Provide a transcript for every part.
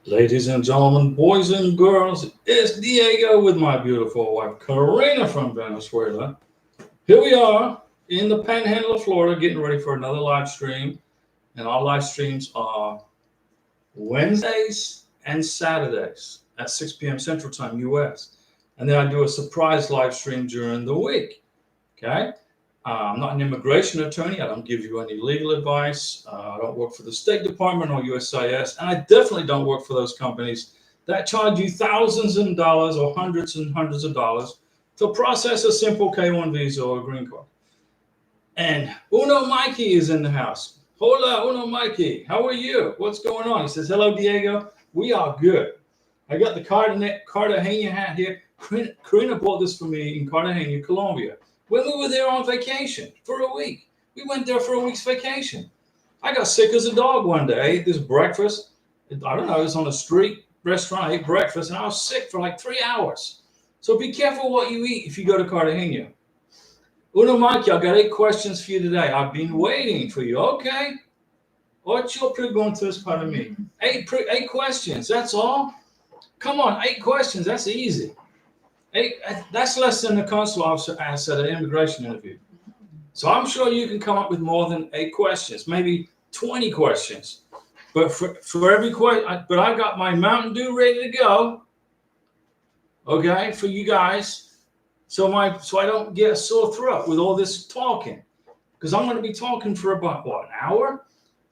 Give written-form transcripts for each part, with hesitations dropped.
Ladies and gentlemen, boys and girls, it's Diego with my beautiful wife, Karina from Venezuela. Here we are in the Panhandle of Florida getting ready for another live stream. And our live streams are Wednesdays and Saturdays at 6 p.m. Central Time, US. And then I do a surprise live stream during the week. Okay? I'm not an immigration attorney. I don't give you any legal advice. I don't work for the State Department or USCIS. And I definitely don't work for those companies that charge you thousands of dollars or hundreds and hundreds of dollars to process a simple K-1 visa or a green card. And Uno Mikey is in the house. Hola, Uno Mikey. How are you? What's going on? He says, hello, Diego. We are good. I got the Cartagena hat here. Karina bought this for me in Cartagena, Colombia. When we were there on vacation for a week. We went there for a week's vacation. I got sick as a dog one day. I ate this breakfast. I don't know, it was on a street restaurant. I ate breakfast and I was sick for like 3 hours. So be careful what you eat if you go to Cartagena. Uno Mikey, I got 8 questions for you today. I've been waiting for you. Okay. Ocho preguntas para mí. 8 questions, that's all. Come on, 8 questions, that's easy. That's less than the consular officer asked at an immigration interview. So I'm sure you can come up with more than 8 questions, maybe 20 questions. But for every question, but I got my Mountain Dew ready to go. Okay, for you guys, so I don't get a sore throat with all this talking, because I'm going to be talking for about what, an hour?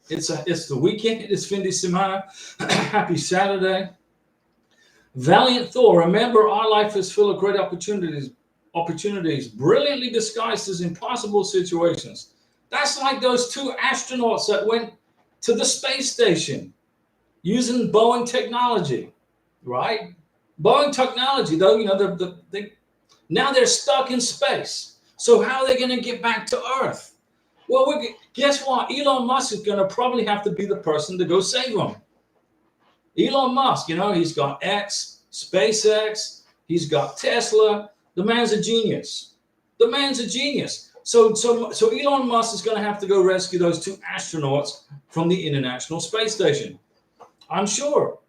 It's the weekend. It's fin de semana. Happy Saturday. Valiant Thor, remember our life is full of great opportunities brilliantly disguised as impossible situations. That's like those 2 astronauts that went to the space station using Boeing technology, right? Boeing technology, though, you know, now they're stuck in space. So how are they going to get back to Earth? Well, guess what? Elon Musk is going to probably have to be the person to go save them. Elon Musk, you know, he's got X, SpaceX, he's got Tesla. The man's a genius. The man's a genius. So Elon Musk is going to have to go rescue those 2 astronauts from the International Space Station. I'm sure.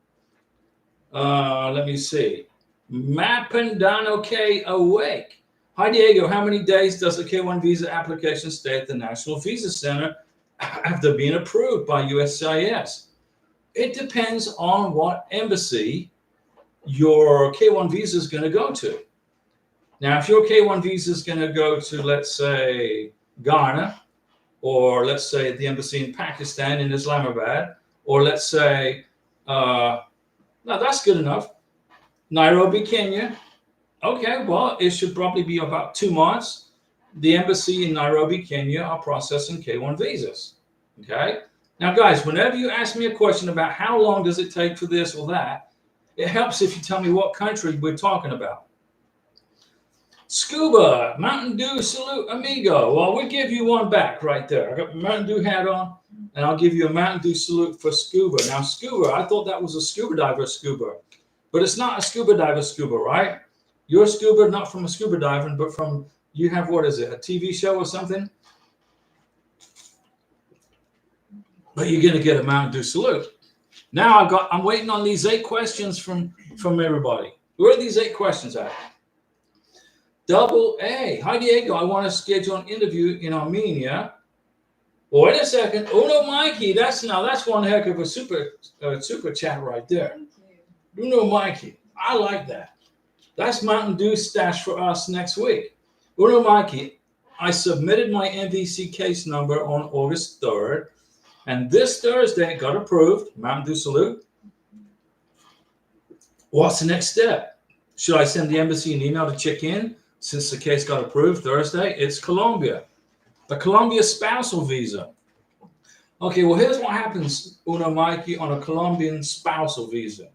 Let me see. Mapandano K Awake. Hi, Diego. How many days does a K-1 visa application stay at the National Visa Center after being approved by USCIS? It depends on what embassy your K-1 visa is going to go to. Now, if your K-1 visa is going to go to, let's say, Ghana, or let's say the embassy in Pakistan in Islamabad, or let's say, no, that's good enough, Nairobi, Kenya. Okay, well, it should probably be about 2 months. The embassy in Nairobi, Kenya are processing K-1 visas. Okay? Now, guys, whenever you ask me a question about how long does it take for this or that, it helps if you tell me what country we're talking about. Scuba, Mountain Dew, salute, amigo. Well, we'll give you one back right there. I got my Mountain Dew hat on, and I'll give you a Mountain Dew salute for scuba. Now, scuba, I thought that was a scuba diver scuba, but it's not a scuba diver scuba, right? You're a scuba, not from a scuba diving, but from, you have, what is it, a TV show or something? But you're going to get a Mountain Dew salute. Now I'm waiting on these 8 questions from everybody. Where are these 8 questions at? Double A. Hi, Diego. I want to schedule an interview in Armenia. Well, wait a second. Uno Mikey. That's one heck of a super chat right there. Uno Mikey. I like that. That's Mountain Dew stash for us next week. Uno Mikey. I submitted my MVC case number on August 3rd. And this Thursday it got approved. Mountain Dew salute. What's the next step? Should I send the embassy an email to check in? Since the case got approved Thursday, it's Colombia. The Colombia spousal visa. Okay, well, here's what happens, Uno Mikey, on a Colombian spousal visa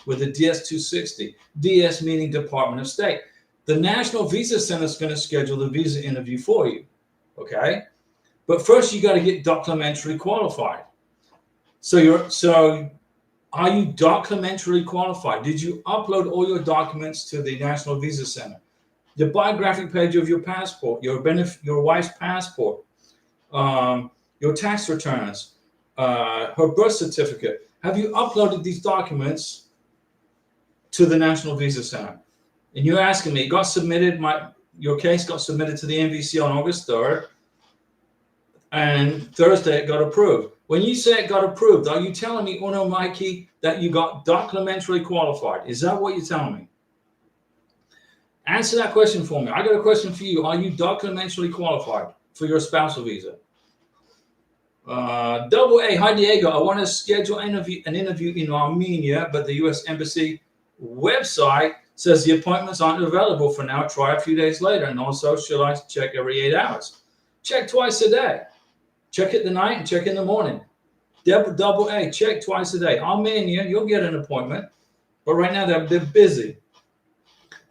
with a DS-260. DS meaning Department of State. The National Visa Center is going to schedule the visa interview for you. Okay? But first, you got to get documentarily qualified. So are you documentarily qualified? Did you upload all your documents to the National Visa Center? The biographic page of your passport, your wife's passport, your tax returns, her birth certificate. have you uploaded these documents to the National Visa Center? And you're asking me, your case got submitted to the NVC on August 3rd, and Thursday it got approved. When you say it got approved, are you telling me, Uno Mikey, that you got documentally qualified? Is that what you're telling me? Answer that question for me. I got a question for you. Are you documentally qualified for your spousal visa? Double A, hi Diego. I want to schedule an interview in Armenia, but the U.S. Embassy website says the appointments aren't available for now. Try a few days later. And also, should I check every 8 hours? Check twice a day. Check it the night and check in the morning. Double A, check twice a day. Armenia, you'll get an appointment, but right now they're busy.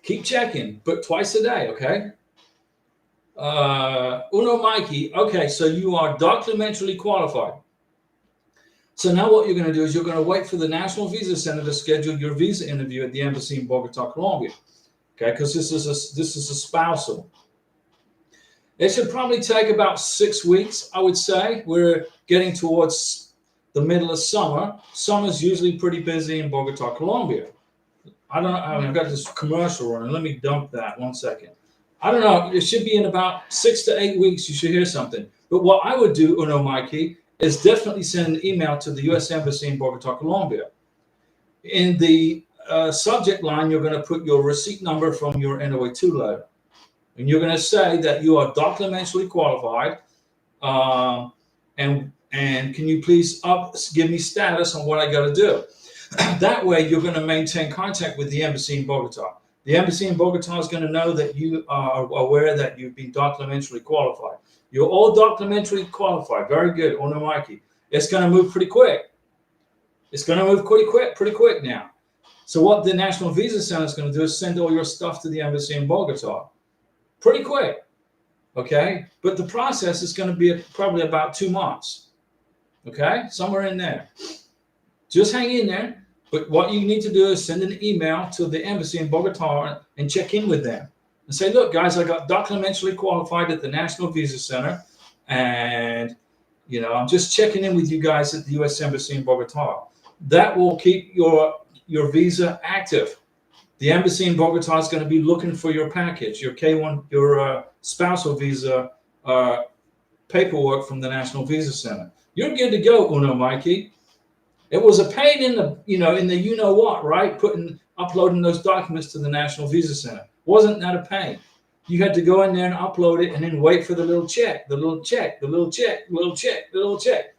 Keep checking, but twice a day, okay? Uno Mikey, okay, so you are documentally qualified. So now what you're going to do is you're going to wait for the National Visa Center to schedule your visa interview at the embassy in Bogota, Colombia, okay? Because this is a spousal. It should probably take about 6 weeks, I would say. We're getting towards the middle of summer. Summer's usually pretty busy in Bogota, Colombia. I don't know. I've got this commercial running. Let me dump that 1 second. I don't know. It should be in about 6 to 8 weeks. You should hear something. But what I would do, Uno Mikey, is definitely send an email to the U.S. Embassy in Bogota, Colombia. In the subject line, you're going to put your receipt number from your NOA-2 letter. And you're going to say that you are documentally qualified. And can you please give me status on what I got to do? That way, you're going to maintain contact with the embassy in Bogota. The embassy in Bogota is going to know that you are aware that you've been documentally qualified. You're all documentally qualified. Very good, Uno Mikey. It's going to move pretty quick. It's going to move pretty quick now. So what the National Visa Center is going to do is send all your stuff to the embassy in Bogota. Pretty quick, okay? But the process is going to be probably about 2 months, okay? Somewhere in there. Just hang in there. But what you need to do is send an email to the embassy in Bogota and check in with them and say, look, guys, I got documentally qualified at the National Visa Center, and I'm just checking in with you guys at the U.S. Embassy in Bogota. That will keep your visa active. The embassy in Bogota is going to be looking for your package, your K1, your spousal visa paperwork from the National Visa Center. You're good to go, Uno Mikey. It was a pain in the what, right? Uploading those documents to the National Visa Center. Wasn't that a pain? You had to go in there and upload it and then wait for the little check, the little check, the little check, the little check, the little check.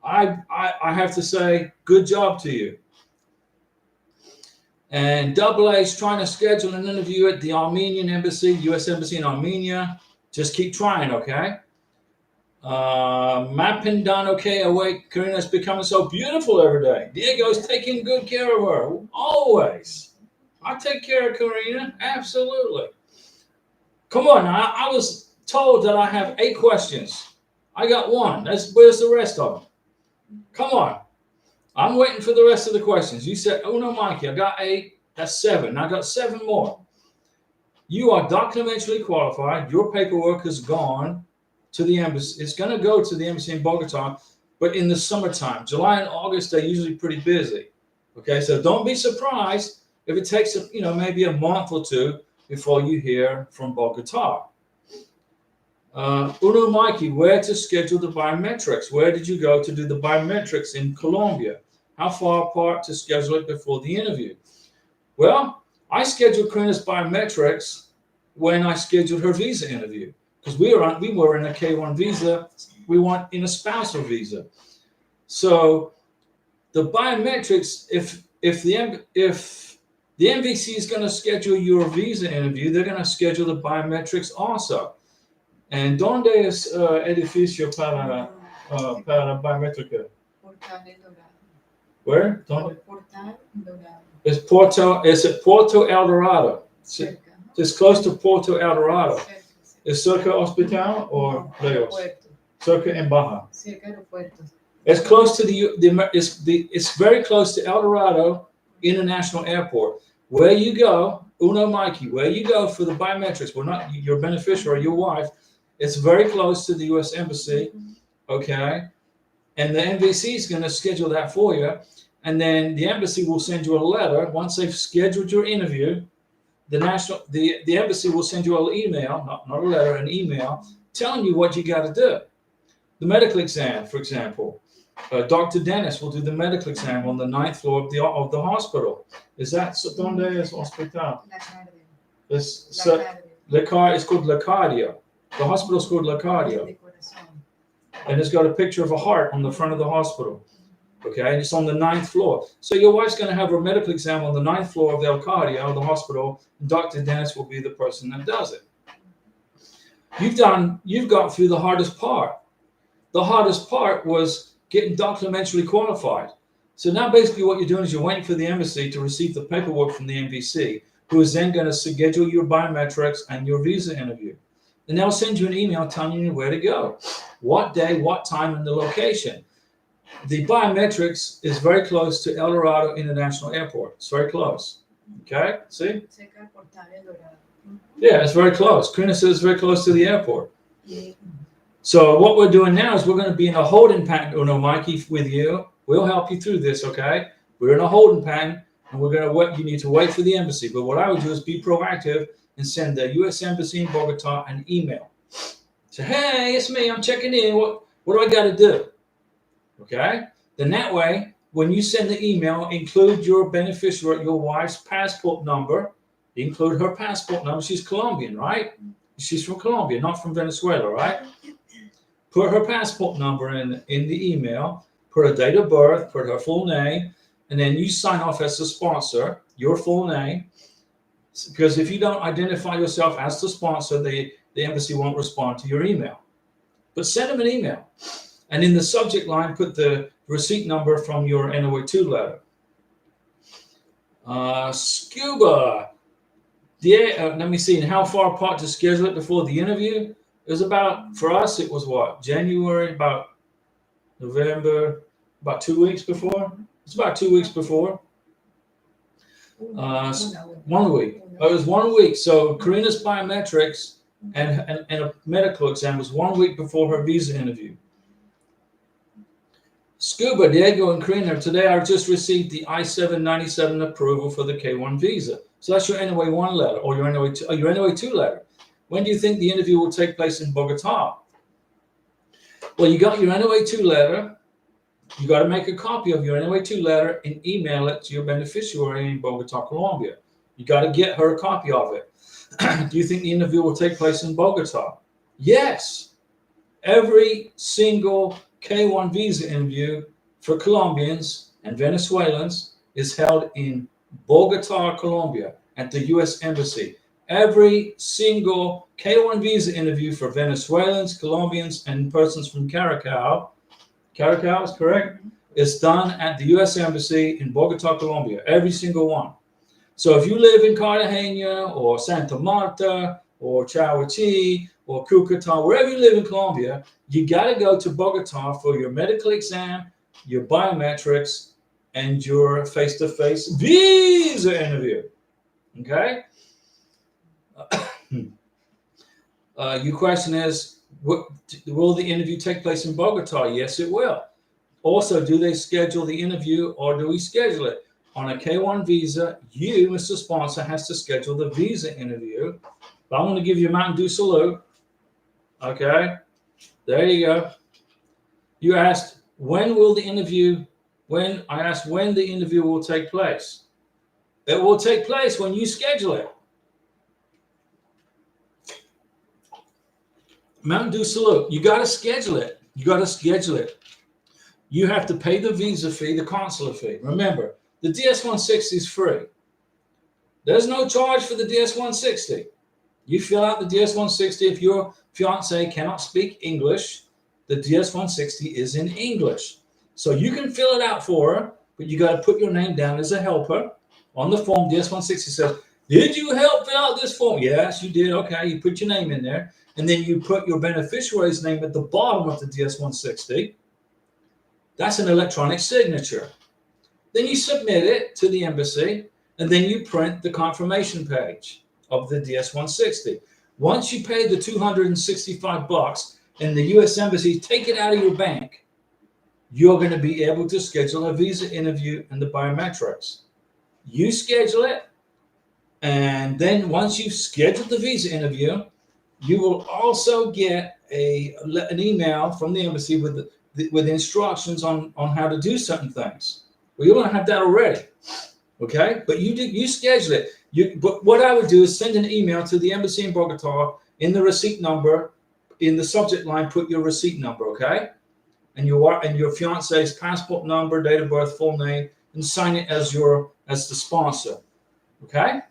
I have to say, good job to you. And Double A is trying to schedule an interview at the Armenian embassy, U.S. Embassy in Armenia. Just keep trying, okay? Mapping done, okay, awake. Karina's becoming so beautiful every day. Diego's taking good care of her. Always. I take care of Karina. Absolutely. Come on. I was told that I have 8 questions. I got 1. Where's the rest of them? Come on. I'm waiting for the rest of the questions. You said, oh no, Mikey, I got 8. That's 7. I got 7 more. You are documentally qualified. Your paperwork is gone to the embassy. It's going to go to the embassy in Bogota, but in the summertime. July and August, they're usually pretty busy. Okay, so don't be surprised if it takes maybe a month or 2 before you hear from Bogota. Uno Mikey, where to schedule the biometrics? Where did you go to do the biometrics in Colombia? How far apart to schedule it before the interview? Well, I scheduled Karina's biometrics when I scheduled her visa interview. Because we were in a K1 visa, we weren't in a spousal visa. So the biometrics, if the NVC is going to schedule your visa interview, they're going to schedule the biometrics also. And ¿dónde es edificio para biométrica? Where? ¿Dónde? It's at Porto El Dorado. It's close to Porto El Dorado. ¿Es cerca hospital or lejos? Cerca en Baja. It's close to it's very close to El Dorado International Airport. Where you go, Uno Mikey, where you go for the biometrics, well, not your beneficiary or your wife, it's very close to the U.S. Embassy, okay? and the embassy is going to schedule that for you. And then the embassy will send you a letter once they've scheduled your interview. The embassy will send you an email, not a letter, an email telling you what you got to do. The medical exam, for example. Dr. Dennis will do the medical exam on the 9th floor of the hospital. Is that donde es hospital? It's called La Cardio. The hospital is called La Cardio. And it's got a picture of a heart on the front of the hospital. Okay, and it's on the 9th floor. So your wife's going to have her medical exam on the 9th floor of the El Cardio, the hospital, and Dr. Dennis will be the person that does it. You've got through the hardest part. The hardest part was getting documentally qualified. So now basically what you're doing is you're waiting for the embassy to receive the paperwork from the NBC, who is then going to schedule your biometrics and your visa interview. And they'll send you an email telling you where to go, what day, what time, and the location. The biometrics is very close to El Dorado International Airport. It's very close. Okay, see? Yeah, it's very close. Karina says it's very close to the airport. So what we're doing now is we're going to be in a holding pattern, Mikey, with you. We'll help you through this, okay? We're in a holding pattern, and we're going to wait. You need to wait for the embassy. But what I would do is be proactive and send the U.S. Embassy in Bogota an email. Say, hey, it's me. I'm checking in. What do I got to do? Okay? Then that way, when you send the email, include your beneficiary, your wife's passport number. Include her passport number. She's Colombian, right? She's from Colombia, not from Venezuela, right? Put her passport number in the email, put her date of birth, put her full name, and then you sign off as the sponsor, your full name. Because if you don't identify yourself as the sponsor, the embassy won't respond to your email. But send them an email. And in the subject line, put the receipt number from your NOA2 letter. Scuba. Yeah, let me see. And how far apart to schedule it before the interview? It was about, for us, it was what? January, about November, about 2 weeks before? It's about 2 weeks before. 1 week. It was 1 week. So Karina's biometrics and a medical exam was 1 week before her visa interview. Scuba, Diego, and Karina, today I just received the I-797 approval for the K1 visa. So that's your NOA1 letter or your NOA2 letter. When do you think the interview will take place in Bogota? Well, you got your NOA2 letter. You got to make a copy of your NOA2 letter and email it to your beneficiary in Bogota, Colombia. You got to get her a copy of it. Do you think the interview will take place in Bogota? Yes. Every single K1 visa interview for Colombians and Venezuelans is held in Bogota, Colombia, at the U.S. Embassy. Every single K1 visa interview for Venezuelans, Colombians, and persons from Caracas is correct, is done at the U.S. Embassy in Bogota, Colombia. Every single one. So if you live in Cartagena or Santa Marta or Chahuachi or Cucuta, wherever you live in Colombia, you got to go to Bogota for your medical exam, your biometrics, and your face-to-face visa interview. Okay? Your question is, will the interview take place in Bogota? Yes, it will. Also, do they schedule the interview or do we schedule it? On a K1 visa, you, Mr. Sponsor, has to schedule the visa interview. But I want to give you a Mountain Dew salute. Okay? There you go. You asked, when will the interview, I asked when the interview will take place. It will take place when you schedule it. Mountain Dew salute. You got to schedule it. You got to schedule it. You have to pay the visa fee, the consular fee. Remember, the DS-160 is free. There's no charge for the DS-160. You fill out the DS-160. If your fiance cannot speak English, the DS-160 is in English. So you can fill it out for her, but you got to put your name down as a helper. On the form, DS-160 says, did you help fill out this form? Yes, you did. Okay, you put your name in there. And then you put your beneficiary's name at the bottom of the DS-160. That's an electronic signature. Then you submit it to the embassy, and then you print the confirmation page of the DS-160. Once you pay the $265 and the U.S. Embassy take it out of your bank, you're going to be able to schedule a visa interview and the biometrics. You schedule it, and then once you've scheduled the visa interview, you will also get an email from the embassy with instructions on how to do certain things. Well, you're going to have that already, okay? But you schedule it. But what I would do is send an email to the embassy in Bogota, in the receipt number, in the subject line, put your receipt number, okay? And your fiance's passport number, date of birth, full name, and sign it as the sponsor, okay?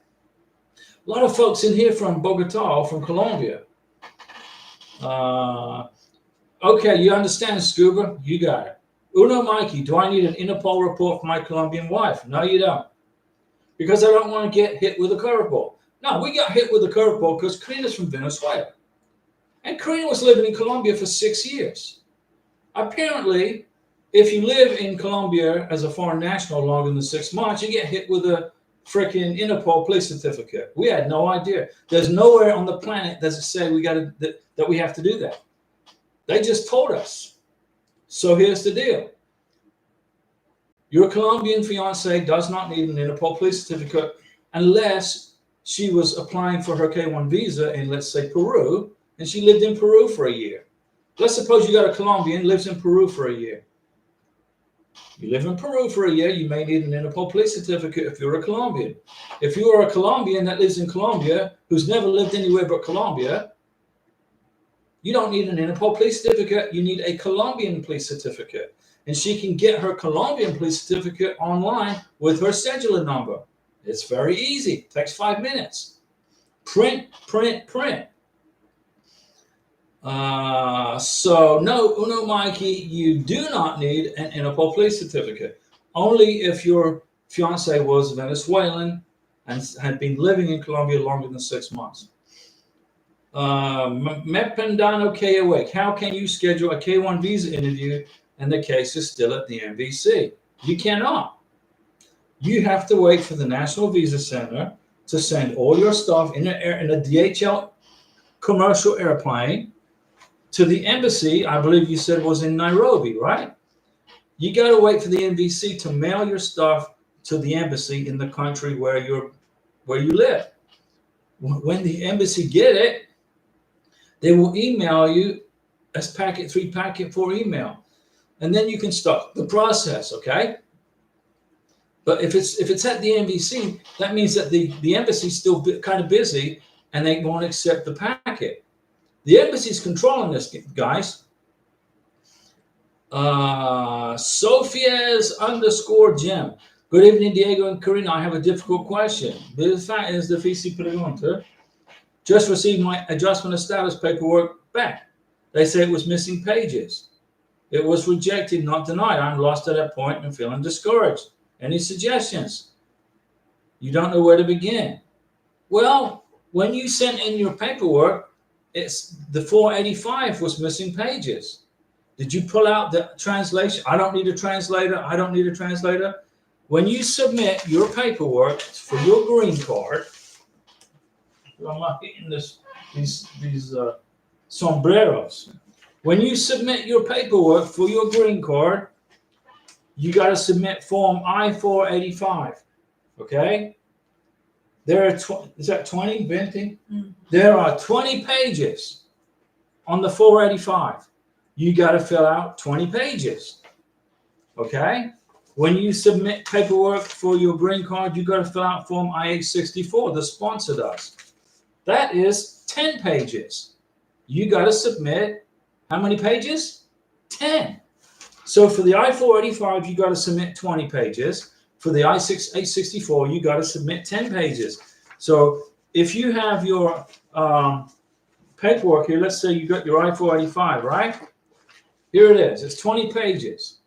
A lot of folks in here from Bogota, from Colombia. Okay, you understand, Scuba? You got it. Uno Mikey, do I need an Interpol report for my Colombian wife? No, you don't. Because I don't want to get hit with a curveball. No, we got hit with a curveball because Karina's from Venezuela. And Karina was living in Colombia for 6 years. Apparently, if you live in Colombia as a foreign national longer than 6 months, you get hit with a freaking Interpol police certificate. We had no idea. There's nowhere on the planet does it say that we have to do that. They just told us. So here's the deal. Your Colombian fiance does not need an Interpol police certificate unless she was applying for her K1 visa in, let's say, Peru, and she lived in Peru for a year. Let's suppose you got a Colombian lives in Peru for a year. You live in Peru for a year, you may need an Interpol police certificate if you're a Colombian. If you are a Colombian that lives in Colombia, who's never lived anywhere but Colombia, you don't need an Interpol police certificate, you need a Colombian police certificate. And she can get her Colombian police certificate online with her scheduler number. It's very easy, it takes 5 minutes. Print, print, print. So no, Uno Mikey, you do not need an Interpol police certificate. Only if your fiance was Venezuelan and had been living in Colombia longer than 6 months. Mependano K awake. How can you schedule a K1 visa interview and the case is still at the NVC? You cannot. You have to wait for the National Visa Center to send all your stuff in a DHL commercial airplane to the embassy. I believe you said was in Nairobi, right? You got to wait for the NVC to mail your stuff to the embassy in the country where you live. When the embassy get it, they will email you as packet 3, packet 4 email, and then you can start the process. Okay. But if it's at the NVC, that means that the embassy's still kind of busy and they won't accept the packet. The embassy's controlling this, guys. Sofias_Gem. Good evening, Diego and Karina. I have a difficult question. The fact is, difícil pregunta. Just received my adjustment of status paperwork back. They say it was missing pages. It was rejected, not denied. I'm lost at that point and feeling discouraged. Any suggestions? You don't know where to begin. Well, when you sent in your paperwork, it's the 485 was missing pages. Did you pull out the translation? I don't need a translator. I don't need a translator. When you submit your paperwork for your green card, I'm not getting these sombreros. When you submit your paperwork for your green card, you got to submit form I-485. Okay? There are is that 20, 20? There are 20 pages on the 485. You got to fill out 20 pages. Okay? When you submit paperwork for your green card, you got to fill out form I-864. The sponsor does. That is 10 pages. You got to submit how many pages? 10. So for the I-485, you got to submit 20 pages. For the I-864, you got to submit 10 pages. So if you have your paperwork here, let's say you got your I-485, right? Here it is. It's 20 pages.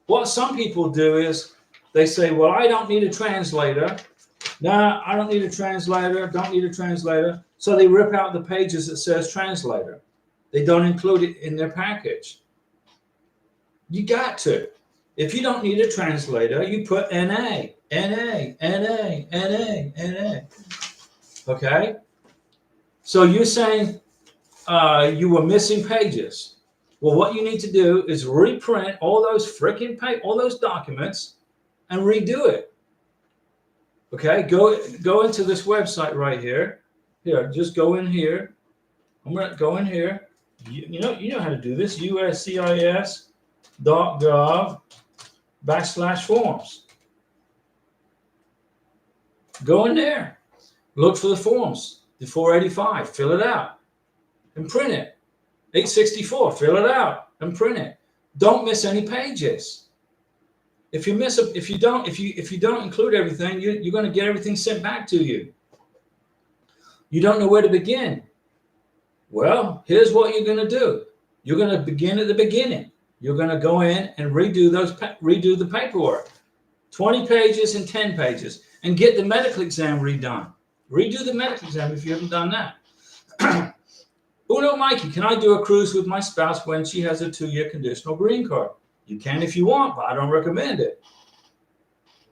What some people do is they say, well, I don't need a translator. Nah, I don't need a translator. Don't need a translator. So they rip out the pages that says translator. They don't include it in their package. You got to. If you don't need a translator, you put NA, NA, NA, NA, NA. Okay? So you're saying you were missing pages. Well, what you need to do is reprint all those all those documents and redo it. Okay, go into this website right here. Here, just go in here. I'm gonna go in here. You know how to do this. uscis.gov/forms. Go in there. Look for the forms. The 485. Fill it out and print it. 864. Fill it out and print it. Don't miss any pages. If you don't include everything, you're going to get everything sent back to you. You don't know where to begin. Well, here's what you're going to do. You're going to begin at the beginning. You're going to go in and redo the paperwork, 20 pages and 10 pages, and get the medical exam redone. Redo the medical exam if you haven't done that. Uno Mikey, can I do a cruise with my spouse when she has a 2-year conditional green card? You can if you want, but I don't recommend it.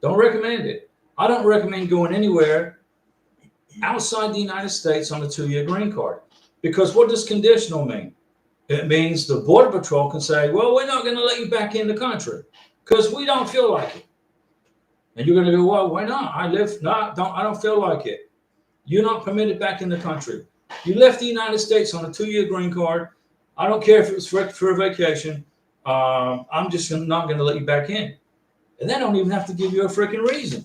Don't recommend it. I don't recommend going anywhere outside the United States on a 2-year green card. Because what does conditional mean? It means the Border Patrol can say, well, we're not going to let you back in the country because we don't feel like it. And you're going to go, well, why not? I don't feel like it. You're not permitted back in the country. You left the United States on a 2-year green card. I don't care if it was for a vacation. I'm just not going to let you back in. And they don't even have to give you a freaking reason.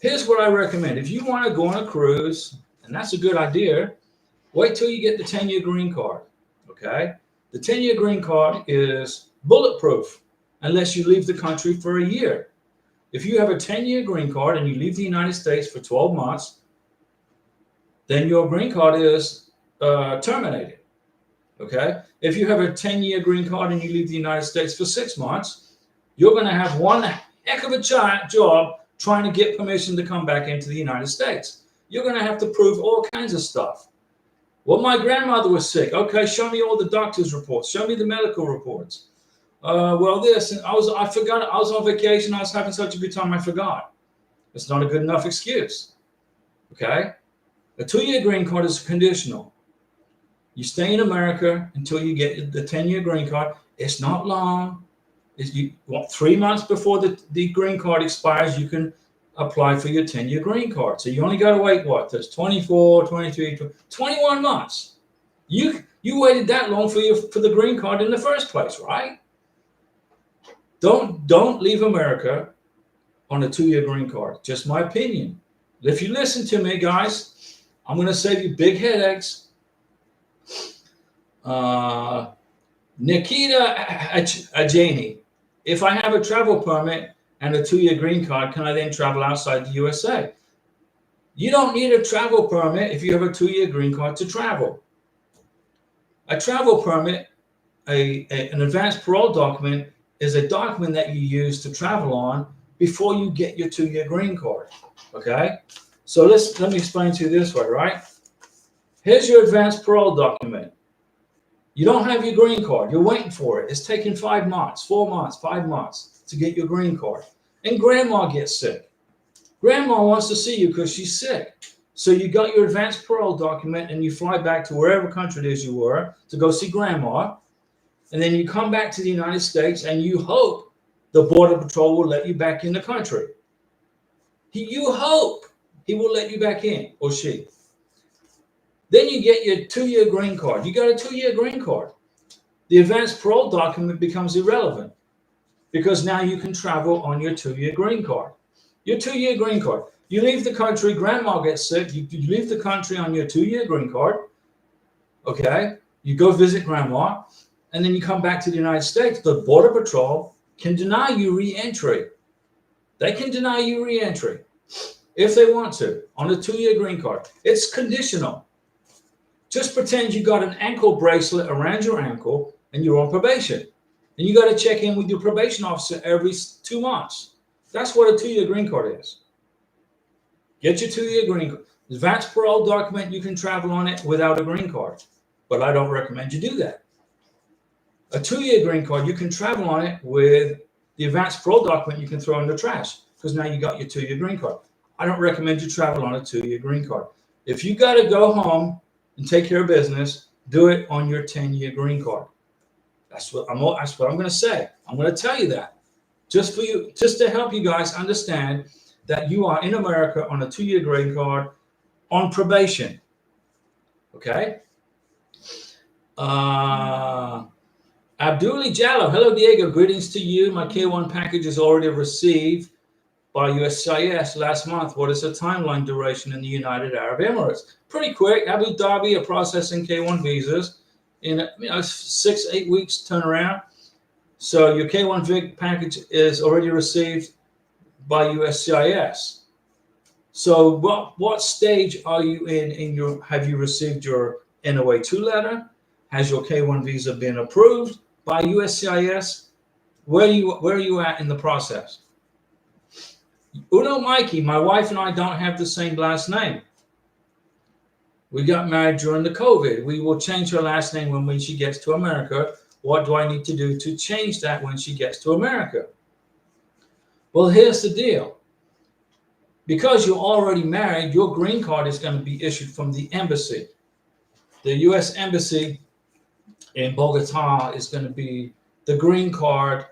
Here's what I recommend. If you want to go on a cruise, and that's a good idea, wait till you get the 10-year green card, okay? The 10-year green card is bulletproof unless you leave the country for a year. If you have a 10-year green card and you leave the United States for 12 months, then your green card is terminated, okay? If you have a 10-year green card and you leave the United States for 6 months, you're going to have one heck of a job trying to get permission to come back into the United States. You're going to have to prove all kinds of stuff. Well, my grandmother was sick. Okay, show me all the doctor's reports. Show me the medical reports. Well, this, and I forgot. I was on vacation. I was having such a good time. I forgot. It's not a good enough excuse. Okay? A 2-year green card is conditional. You stay in America until you get the 10-year green card. It's not long. 3 months before the green card expires, you can apply for your 10-year green card. So you only got to wait, what? There's 24, 23, 21 months. You waited that long for the green card in the first place, right? Don't leave America on a 2-year green card. Just my opinion. If you listen to me, guys, I'm going to save you big headaches. Nikita Ajani, if I have a travel permit and a 2-year green card, can I then travel outside the USA? You don't need a travel permit if you have a 2-year green card to travel. A travel permit, an advanced parole document, is a document that you use to travel on before you get your 2-year green card. Okay? So let me explain to you this way, right? Here's your advanced parole document. You don't have your green card. You're waiting for it. It's taking 5 months, 4 months, 5 months to get your green card. And grandma gets sick. Grandma wants to see you because she's sick. So you got your advanced parole document and you fly back to wherever country it is you were to go see grandma. And then you come back to the United States and you hope the Border Patrol will let you back in the country. You hope he will let you back in, or she. Then you get your 2-year green card. You got a 2-year green card. The advanced parole document becomes irrelevant because now you can travel on your 2-year green card. Your 2-year green card. You leave the country, grandma gets sick, you leave the country on your 2-year green card, okay? You go visit grandma, and then you come back to the United States. The Border Patrol can deny you re-entry. They can deny you re-entry if they want to on a 2-year green card. It's conditional. Just pretend you got an ankle bracelet around your ankle and you're on probation. And you got to check in with your probation officer every 2 months. That's what a 2-year green card is. Get your 2-year green card. Advanced parole document, you can travel on it without a green card. But I don't recommend you do that. A 2-year green card, you can travel on it with the advanced parole document you can throw in the trash because now you got your 2-year green card. I don't recommend you travel on a 2-year green card. If you got to go home and take care of business, do it on your 10-year green card. That's what I'm going to say. I'm going to tell you that just for you, just to help you guys understand that you are in America on a 2-year green card on probation. Okay. Abduli Jallo, hello Diego, greetings to you. My K1 package is already received by USCIS last month. What is the timeline duration in the United Arab Emirates? Pretty quick. Abu Dhabi are processing K1 visas in 6-8 weeks turnaround. So your K1 VIG package is already received by USCIS. So what stage are you in your, have you received your NOA2 letter? Has your K1 visa been approved by USCIS? Where are you at in the process? Uno Mikey, my wife and I don't have the same last name. We got married during the COVID. We will change her last name when she gets to America. What do I need to do to change that when she gets to America? Well, here's the deal. Because you're already married, your green card is going to be issued from the embassy. The U.S. Embassy in Bogota is going to be the green card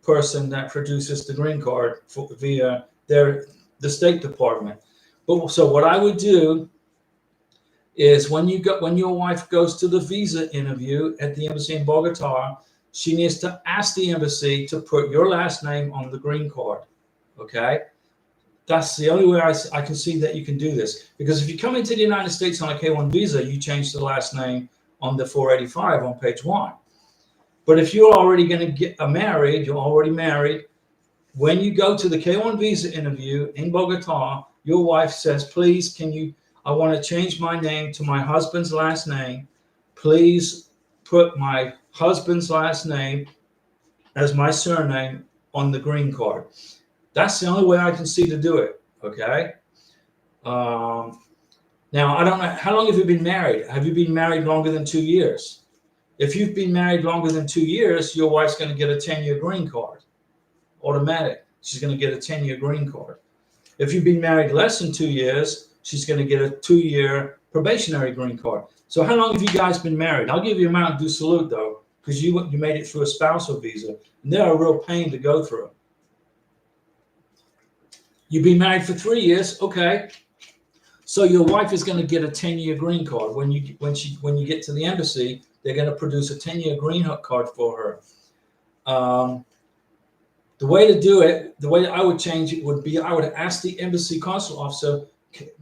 person that produces the green card via the State Department. But so what I would do is when your wife goes to the visa interview at the embassy in Bogota, she needs to ask the embassy to put your last name on the green card. Okay, that's the only way I can see that you can do this. Because if you come into the United States on a K1 visa, you change the last name on the 485 on page 1. But if you're already going to get married, you're already married. When you go to the K1 visa interview in Bogota, your wife says, please, I want to change my name to my husband's last name. Please put my husband's last name as my surname on the green card. That's the only way I can see to do it. Okay. Now, I don't know. How long have you been married? Have you been married longer than 2 years? If you've been married longer than 2 years, your wife's going to get a 10-year green card. Automatic. She's going to get a 10-year green card. If you've been married less than 2 years, she's going to get a 2-year probationary green card. So how long have you guys been married? I'll give you a Mount Du Salute, though, because you made it through a spousal visa. And they're a real pain to go through. You've been married for 3 years. Okay. So your wife is going to get a 10-year green card. When you get to the embassy, they're going to produce a 10-year green card for her. The way to do it, the way I would change it would be, I would ask the embassy consular officer,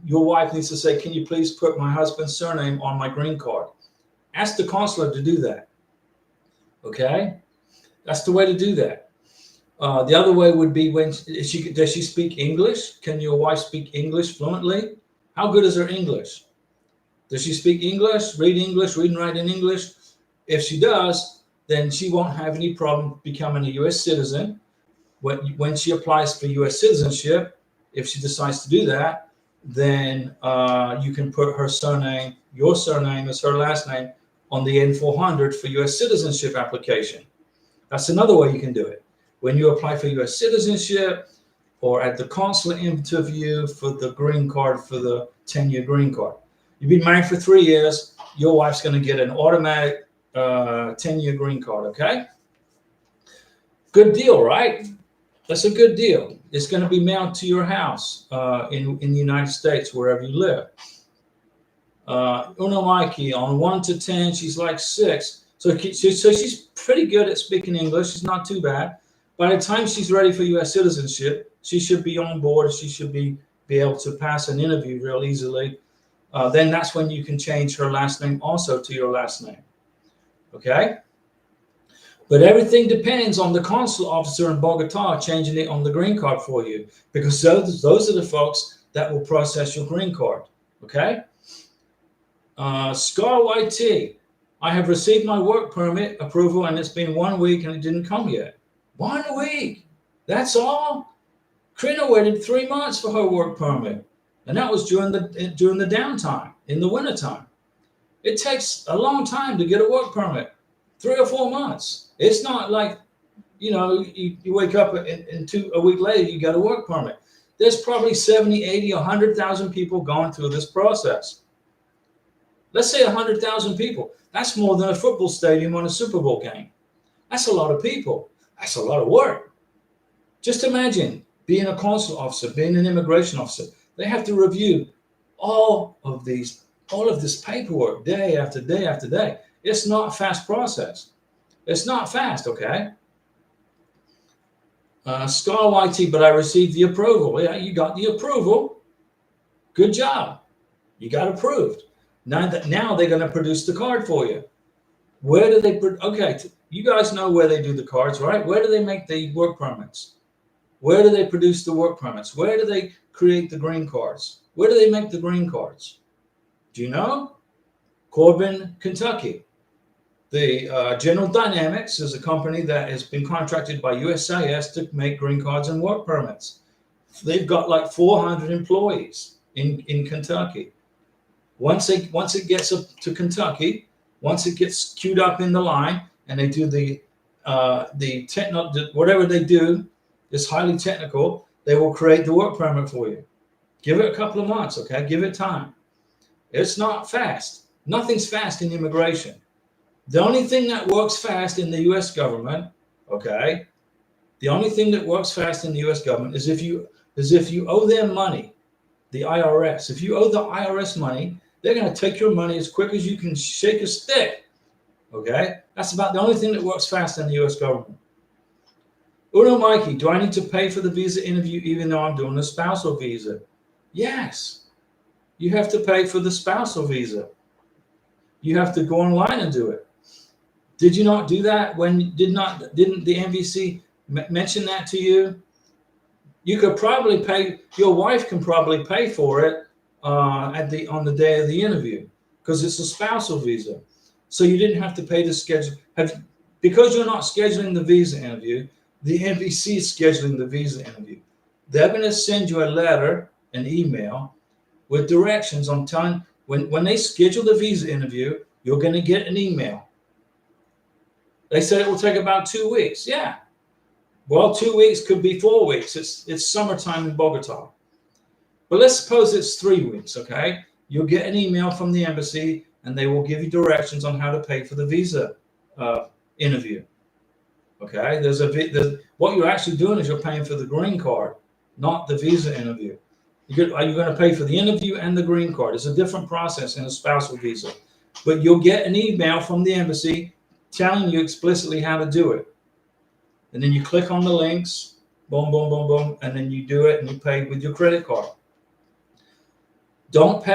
your wife needs to say, can you please put my husband's surname on my green card? Ask the consulate to do that. Okay? That's the way to do that. The other way would be does she speak English? Can your wife speak English fluently? How good is her English? Does she speak English, read and write in English? If she does, then she won't have any problem becoming a U.S. citizen. When she applies for U.S. citizenship, if she decides to do that, then you can put her surname, your surname as her last name on the N400 for U.S. citizenship application. That's another way you can do it. When you apply for U.S. citizenship or at the consulate interview for the green card, for the 10-year green card. You've been married for 3 years, your wife's going to get an automatic 10-year green card, okay? Good deal, right? That's a good deal. It's going to be mailed to your house in the United States, wherever you live. Uno Mikey, on 1 to 10, she's like 6. So she's pretty good at speaking English. She's not too bad. By the time she's ready for U.S. citizenship, she should be on board. She should be able to pass an interview real easily. Then that's when you can change her last name also to your last name. Okay? But everything depends on the consular officer in Bogota changing it on the green card for you, because those are the folks that will process your green card. Okay? Scar YT, I have received my work permit approval and it's been 1 week and it didn't come yet. 1 week? That's all? Krina waited 3 months for her work permit, and that was during the downtime, in the wintertime. It takes a long time to get a work permit, 3 or 4 months. It's not like, you wake up and a week later you got a work permit. There's probably 70, 80, 100,000 people going through this process. Let's say 100,000 people. That's more than a football stadium on a Super Bowl game. That's a lot of people. That's a lot of work. Just imagine being a consular officer, being an immigration officer. They have to review all of this paperwork day after day after day. It's not a fast process. It's not fast, okay? Scar YT, but I received the approval. Yeah, you got the approval. Good job. You got approved. Now they're going to produce the card for you. Where do they put? Okay, you guys know where they do the cards, right? Where do they make the work permits? Where do they produce the work permits? Where do they create the green cards? Where do they make the green cards? Do you know? Corbin, Kentucky. The General Dynamics is a company that has been contracted by USCIS to make green cards and work permits. They've got like 400 employees in Kentucky. Once it gets up to Kentucky, once it gets queued up in the line, and they do whatever they do is highly technical, they will create the work permit for you. Give it a couple of months, okay? Give it time. It's not fast. Nothing's fast in immigration. The only thing that works fast in the U.S. government, okay? The only thing that works fast in the U.S. government is if you owe them money, the IRS. If you owe the IRS money, they're going to take your money as quick as you can shake a stick, okay? That's about the only thing that works fast in the U.S. government. Uno Mikey, do I need to pay for the visa interview even though I'm doing a spousal visa? Yes. You have to pay for the spousal visa. You have to go online and do it. Did you not do that didn't the NVC mention that to you? You could probably pay, your wife can probably pay for it on the day of the interview because it's a spousal visa. So you didn't have to pay to schedule. Because you're not scheduling the visa interview, the NVC is scheduling the visa interview. They're going to send you a letter, an email with directions on time. When they schedule the visa interview, you're going to get an email. They said it will take about 2 weeks. Yeah. Well, 2 weeks could be 4 weeks. It's summertime in Bogota. But let's suppose it's 3 weeks, okay? You'll get an email from the embassy, and they will give you directions on how to pay for the visa interview. Okay? What you're actually doing is you're paying for the green card, not the visa interview. Are you going to pay for the interview and the green card? It's a different process in a spousal visa. But you'll get an email from the embassy telling you explicitly how to do it. And then you click on the links, boom, boom, boom, boom, and then you do it and you pay with your credit card. Don't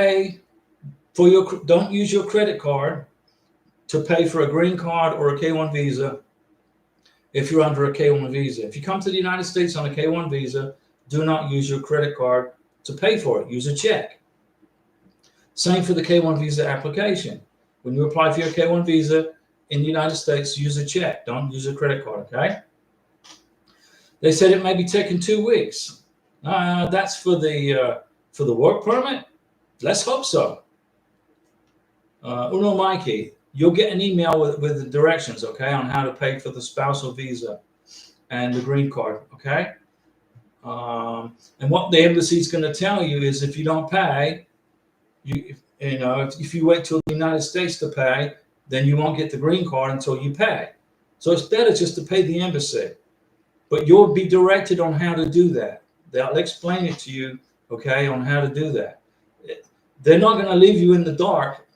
use your credit card to pay for a green card or a K-1 visa if you're under a K-1 visa. If you come to the United States on a K-1 visa, do not use your credit card to pay for it. Use a check. Same for the K-1 visa application. When you apply for your K-1 visa in the United States, use a check. Don't use a credit card, okay? They said it may be taking 2 weeks. That's for the work permit? Let's hope so. Uno Mikey, you'll get an email with the directions, okay, on how to pay for the spousal visa and the green card, okay? And what the embassy is going to tell you is if you don't pay, if you wait till the United States to pay, then you won't get the green card until you pay. So it's better just to pay the embassy. But you'll be directed on how to do that. They'll explain it to you, okay, on how to do that. They're not going to leave you in the dark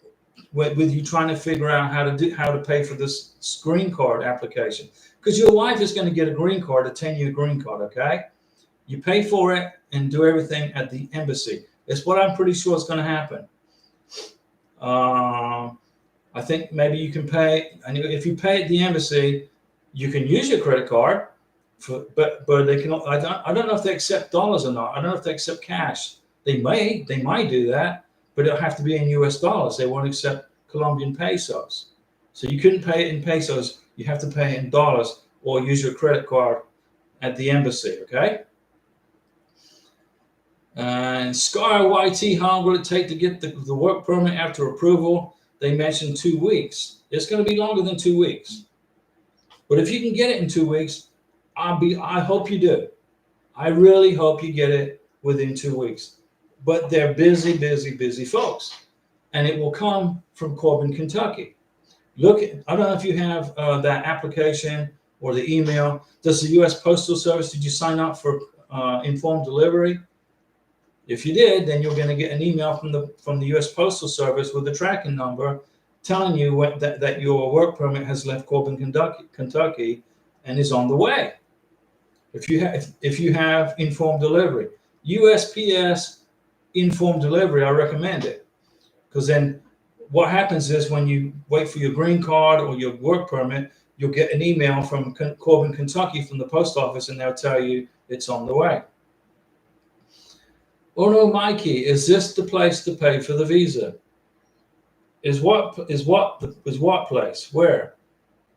with you trying to figure out how to pay for this green card application. Because your wife is going to get a green card, a 10-year green card, okay? You pay for it and do everything at the embassy. It's what I'm pretty sure is going to happen. I think maybe you can pay, and if you pay at the embassy, you can use your credit card, but they can. I don't know if they accept dollars or not. I don't know if they accept cash. They might do that, but it'll have to be in US dollars. They won't accept Colombian pesos. So you couldn't pay it in pesos. You have to pay it in dollars or use your credit card at the embassy, okay? And Scar YT, how long will it take to get the work permit after approval? They mentioned 2 weeks. It's going to be longer than 2 weeks. But if you can get it in 2 weeks, I hope you do. I really hope you get it within 2 weeks. But they're busy, busy, busy folks. and it will come from Corbin, Kentucky. Look, I don't know if you have that application or the email. Does the U.S. Postal Service, did you sign up for informed delivery? If you did, then you're going to get an email from the U.S. Postal Service with the tracking number telling you that your work permit has left Corbin, Kentucky, and is on the way. If you have informed delivery, USPS informed delivery, I recommend it, because then what happens is when you wait for your green card or your work permit, you'll get an email from Corbin, Kentucky from the post office, and they'll tell you it's on the way. Oh no, Mikey, is this the place to pay for the visa? Is what place? Where?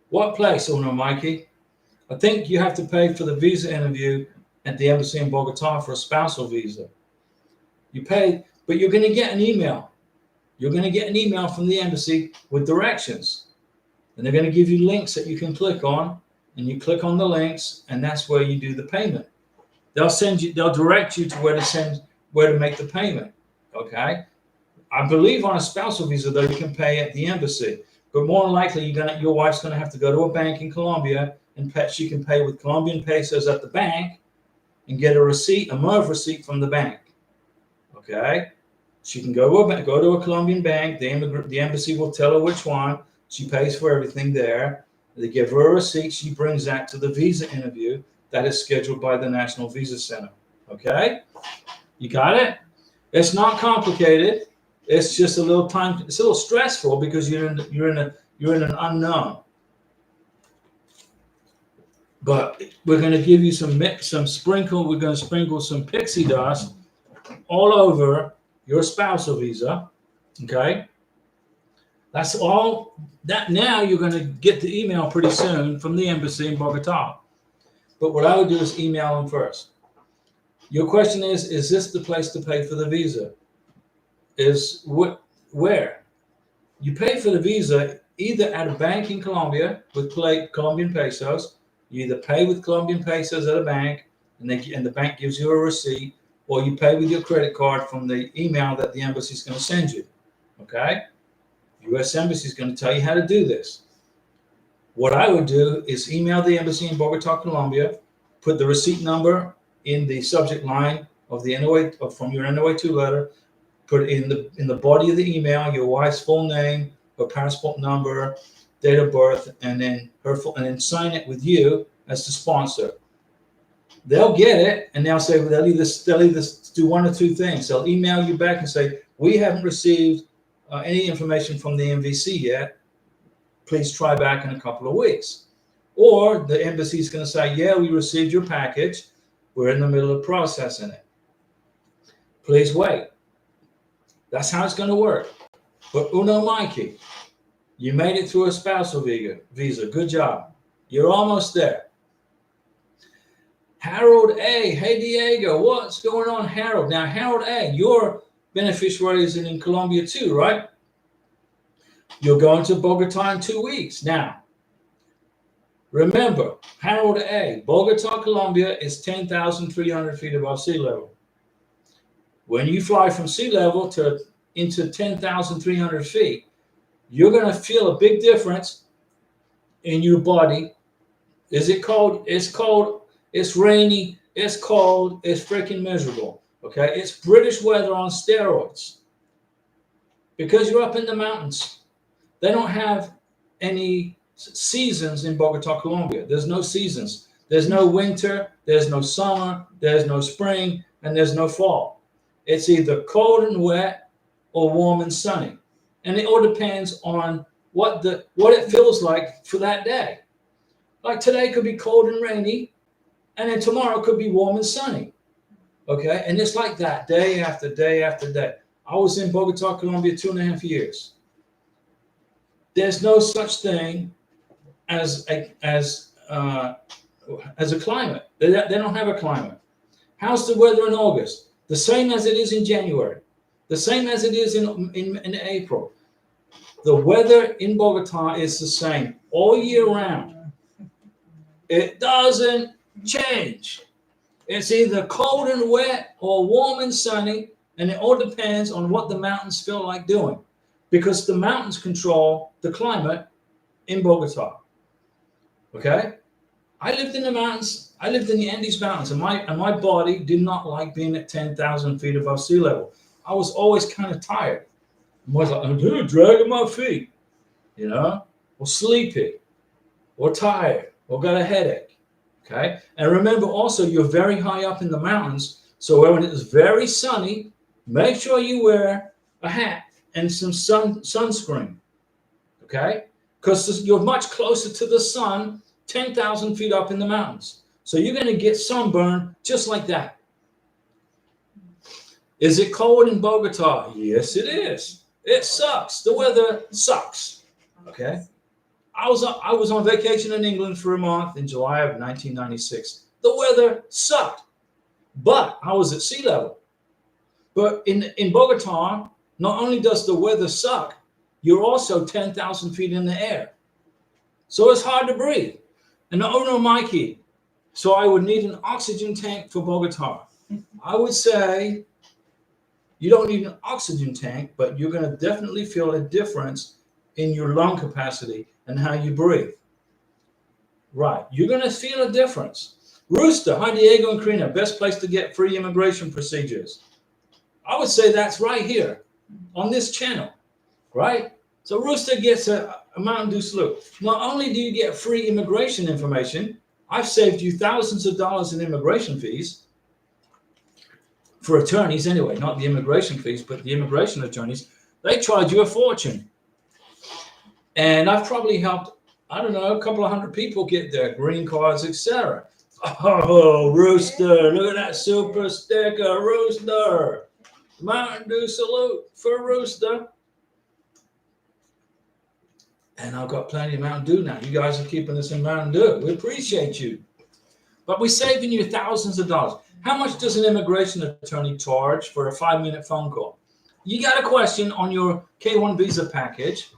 What place? Oh no, Mikey. I think you have to pay for the visa interview at the embassy in Bogota for a spousal visa. You pay, but you're going to get an email. You're going to get an email from the embassy with directions. And they're going to give you links that you can click on, and you click on the links, and that's where you do the payment. They'll direct you to where to make the payment. Okay? I believe on a spousal visa, though, you can pay at the embassy. But more than likely, your wife's going to have to go to a bank in Colombia, and she can pay with Colombian pesos at the bank and get a receipt, a MERV receipt from the bank. Okay? She can go to a Colombian bank. The embassy will tell her which one. She pays for everything there. They give her a receipt. She brings that to the visa interview that is scheduled by the National Visa Center. Okay? You got it? It's not complicated. It's just a little time. It's a little stressful because you're in an unknown. But we're going to give you some sprinkle. We're going to sprinkle some pixie dust all over your spousal visa. Okay. That's all. That now you're going to get the email pretty soon from the embassy in Bogota. But what I would do is email them first. Your question is this the place to pay for the visa? Where? You pay for the visa either at a bank in Colombia with Colombian pesos. You either pay with Colombian pesos at a bank, and the bank gives you a receipt, or you pay with your credit card from the email that the embassy is going to send you. Okay? U.S. Embassy is going to tell you how to do this. What I would do is email the embassy in Bogota, Colombia, put the receipt number in the subject line of the NOA from your NOA2 letter, put in the body of the email your wife's full name, her passport number, date of birth, and then and then sign it with you as the sponsor. They'll get it, and they'll say they'll either do one or two things. They'll email you back and say, we haven't received any information from the MVC yet. Please try back in a couple of weeks. Or the embassy is going to say, yeah, we received your package. We're in the middle of processing it. Please wait. That's how it's going to work. But Uno Mikey, you made it through a spousal visa. Good job. You're almost there. Harold A. Hey, Diego. What's going on, Harold? Now, Harold A., your beneficiary is in Colombia too, right? You're going to Bogota in 2 weeks. Now, remember, Harold A., Bogota, Colombia is 10,300 feet above sea level. When you fly from sea level into 10,300 feet, you're going to feel a big difference in your body. Is it cold? It's cold. It's rainy. It's cold. It's freaking miserable. Okay? It's British weather on steroids. Because you're up in the mountains. They don't have any seasons in Bogota, Colombia. There's no seasons. There's no winter. There's no summer. There's no spring. And there's no fall. It's either cold and wet or warm and sunny. And it all depends on what it feels like for that day. Like today could be cold and rainy, and then tomorrow could be warm and sunny. Okay? And it's like that day after day after day. I was in Bogota, Colombia 2.5 years. There's no such thing as a climate. They don't have a climate. How's the weather in August? The same as it is in January. The same as it is in April. The weather in Bogota is the same all year round. It doesn't change. It's either cold and wet or warm and sunny, and it all depends on what the mountains feel like doing. because the mountains control the climate in Bogota. Okay? I lived in the mountains. I lived in the Andes Mountains, and my body did not like being at 10,000 feet above sea level. I was always kind of tired. I was like, I'm dragging my feet, you know, or sleepy, or tired, or got a headache. Okay? And remember also, you're very high up in the mountains, so when it is very sunny, make sure you wear a hat and some sunscreen. Okay? Because you're much closer to the sun 10,000 feet up in the mountains. So you're going to get sunburn just like that. Is it cold in Bogota? Yes, it is. It sucks. The weather sucks. Okay. I was on vacation in England for a month in July of 1996. The weather sucked, but I was at sea level. But in Bogota, not only does the weather suck, you're also 10,000 feet in the air. So it's hard to breathe. And oh no, Mikey, so I would need an oxygen tank for Bogota. I would say you don't need an oxygen tank, but you're going to definitely feel a difference in your lung capacity and how you breathe. Right, you're going to feel a difference. Rooster, hi Diego and Karina, best place to get free immigration procedures. I would say that's right here on this channel, right? So Rooster gets a Mountain Dew salute. Not only do you get free immigration information, I've saved you thousands of dollars in immigration fees for attorneys anyway, not the immigration fees, but the immigration attorneys. They charge you a fortune. And I've probably helped, I don't know, a couple of hundred people get their green cards, etc. Oh, Rooster, look at that super sticker, Rooster. Mountain Dew salute for Rooster. And I've got plenty of Mountain Dew now. You guys are keeping us in Mountain Dew. We appreciate you. But we're saving you thousands of dollars. How much does an immigration attorney charge for a 5-minute phone call? You got a question on your K-1 visa package,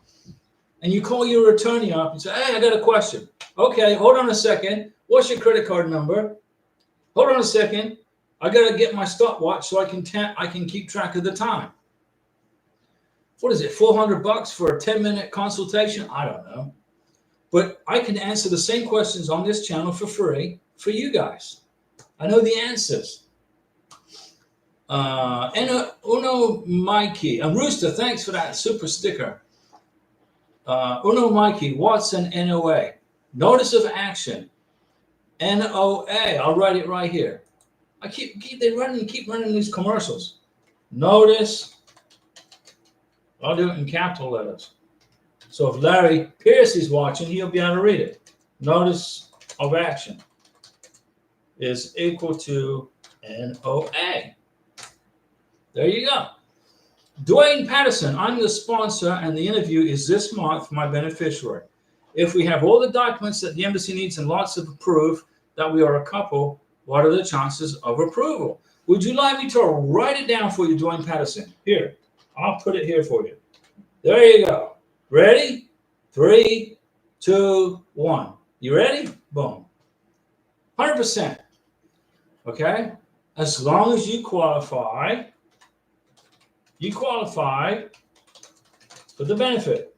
and you call your attorney up and say, hey, I got a question. Okay, hold on a second. What's your credit card number? Hold on a second. I got to get my stopwatch so I can keep track of the time. What is it, $400 for a 10-minute consultation? I don't know. But I can answer the same questions on this channel for free for you guys. I know the answers. Uno Mikey. And Rooster, thanks for that super sticker. Uno Mikey, what's an NOA? Notice of action. NOA. I'll write it right here. I keep running these commercials. Notice. I'll do it in capital letters. So if Larry Pierce is watching, he'll be able to read it. Notice of action is equal to NOA. There you go. Dwayne Patterson, I'm the sponsor, and the interview is this month for my beneficiary. If we have all the documents that the embassy needs and lots of proof that we are a couple, what are the chances of approval? Would you like me to write it down for you, Dwayne Patterson? Here. I'll put it here for you. There you go. Ready? 3, 2, 1. You ready? Boom. 100%. Okay? As long as you qualify for the benefit.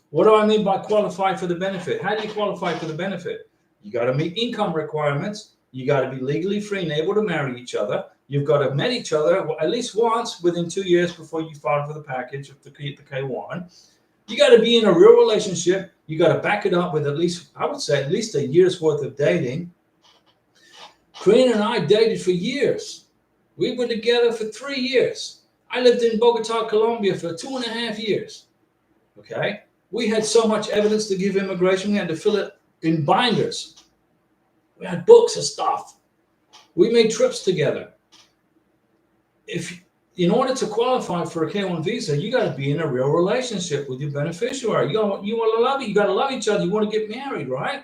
What do I mean by qualify for the benefit? How do you qualify for the benefit? You got to meet income requirements. You got to be legally free and able to marry each other. You've got to meet each other at least once within 2 years before you file for the package of the K1. You got to be in a real relationship. You got to back it up with at least, I would say, at least a year's worth of dating. Karina and I dated for years. We were together for 3 years. I lived in Bogota, Colombia for 2.5 years. Okay? We had so much evidence to give immigration, we had to fill it in binders. We had books of stuff. We made trips together. In order to qualify for a K-1 visa, you got to be in a real relationship with your beneficiary. You want to love it. You got to love each other. You want to get married, right?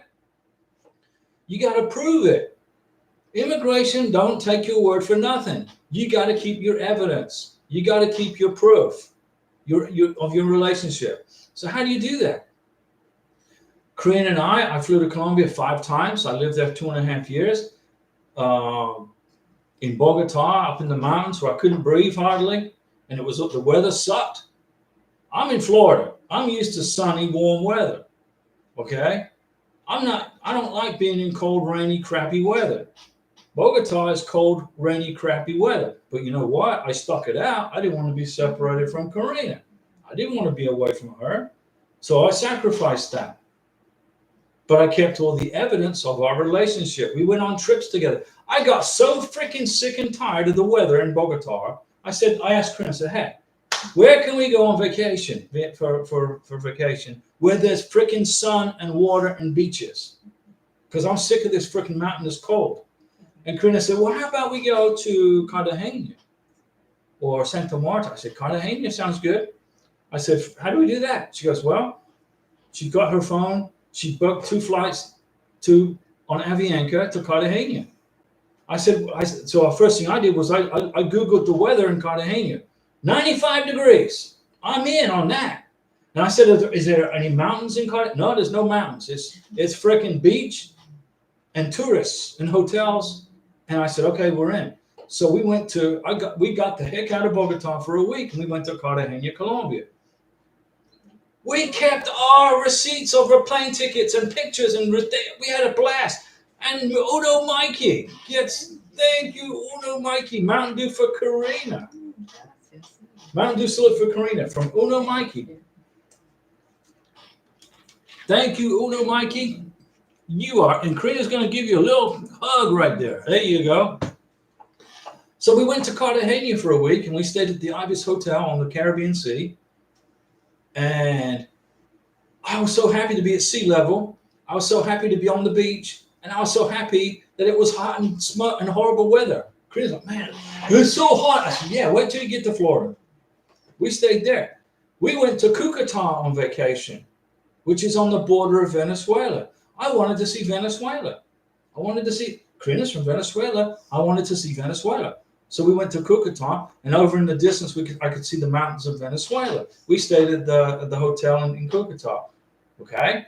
You got to prove it. Immigration don't take your word for nothing. You got to keep your evidence. You got to keep your proof of your relationship. So how do you do that? Karina and I flew to Colombia 5 times. I lived there 2.5 years. In Bogota, up in the mountains where I couldn't breathe hardly, and the weather sucked. I'm in Florida. I'm used to sunny, warm weather. Okay? I don't like being in cold, rainy, crappy weather. Bogota is cold, rainy, crappy weather. But you know what? I stuck it out. I didn't want to be separated from Karina. I didn't want to be away from her. So I sacrificed that. But I kept all the evidence of our relationship. We went on trips together. I got so freaking sick and tired of the weather in Bogota. I asked Karina, I said, hey, where can we go on vacation for vacation where there's freaking sun and water and beaches? Because I'm sick of this freaking mountain that's cold. And Karina said, well, how about we go to Cartagena or Santa Marta? I said, Cartagena sounds good. I said, how do we do that? She goes, well, she got her phone. She booked 2 flights on Avianca to Cartagena. So the first thing I did was I Googled the weather in Cartagena. 95 degrees. I'm in on that. And I said, is there any mountains in Cartagena? No, there's no mountains. It's freaking beach and tourists and hotels. And I said, okay, we're in. So we got the heck out of Bogota for a week, and we went to Cartagena, Colombia. We kept our receipts of our plane tickets and pictures, and we had a blast. And Uno Mikey thank you, Uno Mikey, Mountain Dew for Karina. Mountain Dew salute for Karina from Uno Mikey. Thank you, Uno Mikey. And Karina's going to give you a little hug right there. There you go. So we went to Cartagena for a week, and we stayed at the Ibis Hotel on the Caribbean Sea. And I was so happy to be at sea level. I was so happy to be on the beach. And I was so happy that it was hot and smut and horrible weather. Karina's like, man, it's so hot. I said, yeah, wait till you get to Florida. We stayed there. We went to Cucuta on vacation, which is on the border of Venezuela. I wanted to see Venezuela. Karina's from Venezuela. I wanted to see Venezuela. So we went to Cucuta, and over in the distance, I could see the mountains of Venezuela. We stayed at the hotel in Cucuta. Okay?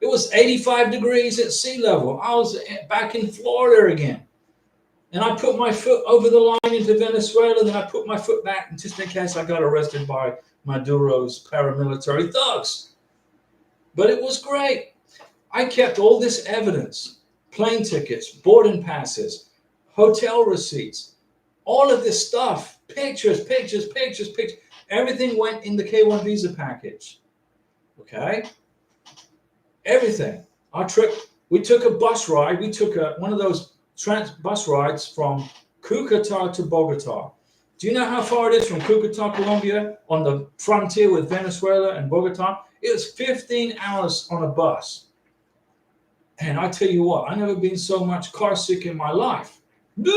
It was 85 degrees at sea level. I was back in Florida again. And I put my foot over the line into Venezuela, then I put my foot back just in case I got arrested by Maduro's paramilitary thugs. But it was great. I kept all this evidence, plane tickets, boarding passes, hotel receipts, all of this stuff, pictures. Everything went in the K1 visa package. Okay? Everything. Our trip, we took a bus ride. We took one of those bus rides from Cucuta to Bogota. Do you know how far it is from Cucuta, Colombia, on the frontier with Venezuela and Bogota? It was 15 hours on a bus. And I tell you what, I've never been so much car sick in my life. But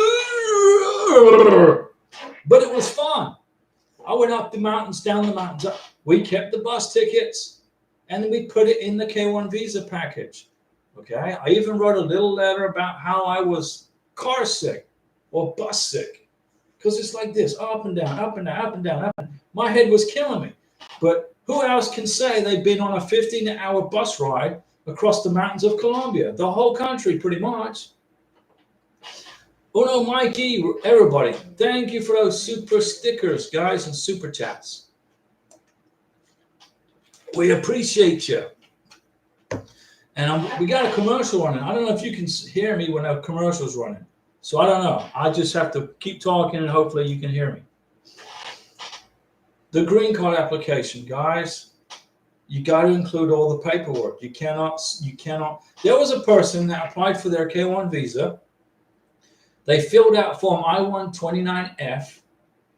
it was fun. I went up the mountains, down the mountains. We kept the bus tickets, and then we put it in the K1 visa package. Okay? I even wrote a little letter about how I was car sick or bus sick. Because it's like this, up and down, up and down, up and down, up and down. My head was killing me. But who else can say they've been on a 15-hour bus ride across the mountains of Colombia? The whole country, pretty much. Uno Mikey, everybody, thank you for those super stickers, guys, and super chats. We appreciate you. And we got a commercial running. I don't know if you can hear me when a commercial's running. So I don't know. I just have to keep talking, and hopefully you can hear me. The green card application, guys, you got to include all the paperwork. You cannot. There was a person that applied for their K1 visa. They filled out form I-129F,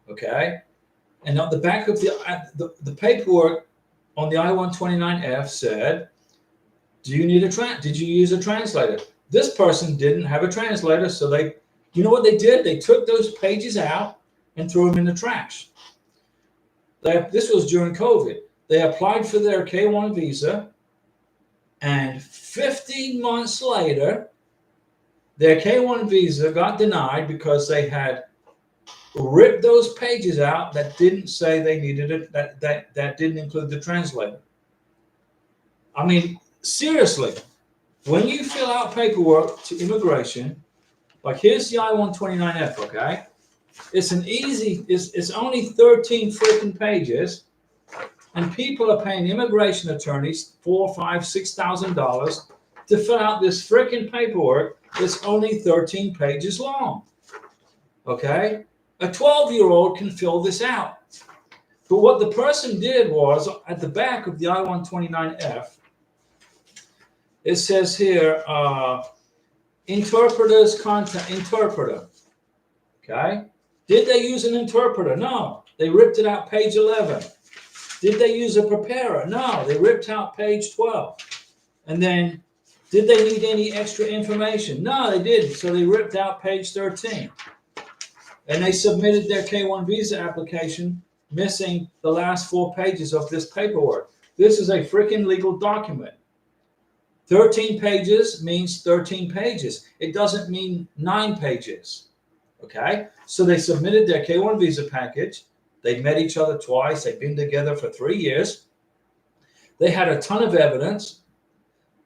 okay? And on the back of the paperwork on the I-129F said, did you use a translator? This person didn't have a translator, so you know what they did? They took those pages out and threw them in the trash. This was during COVID. They applied for their K1 visa, and 15 months later, their K1 visa got denied because they had ripped those pages out that didn't say they needed it, that didn't include the translator. I mean, seriously, when you fill out paperwork to immigration, like here's the I-129F, okay? It's only 13 freaking pages, And people are paying immigration attorneys $4,000, $5,000, $6,000 to fill out this freaking paperwork that's only 13 pages long. Okay? A 12-year-old can fill this out. But what the person did was, at the back of the I-129F, it says here, interpreter's contact, interpreter. Okay? Did they use an interpreter? No. They ripped it out page 11. Did they use a preparer? No. They ripped out page 12. And then, did they need any extra information? No, they didn't. So they ripped out page 13. And they submitted their K-1 visa application missing the last 4 pages of this paperwork. This is a freaking legal document. 13 pages means 13 pages. It doesn't mean 9 pages. Okay? So they submitted their K-1 visa package. They met each other twice. They've been together for 3 years. They had a ton of evidence.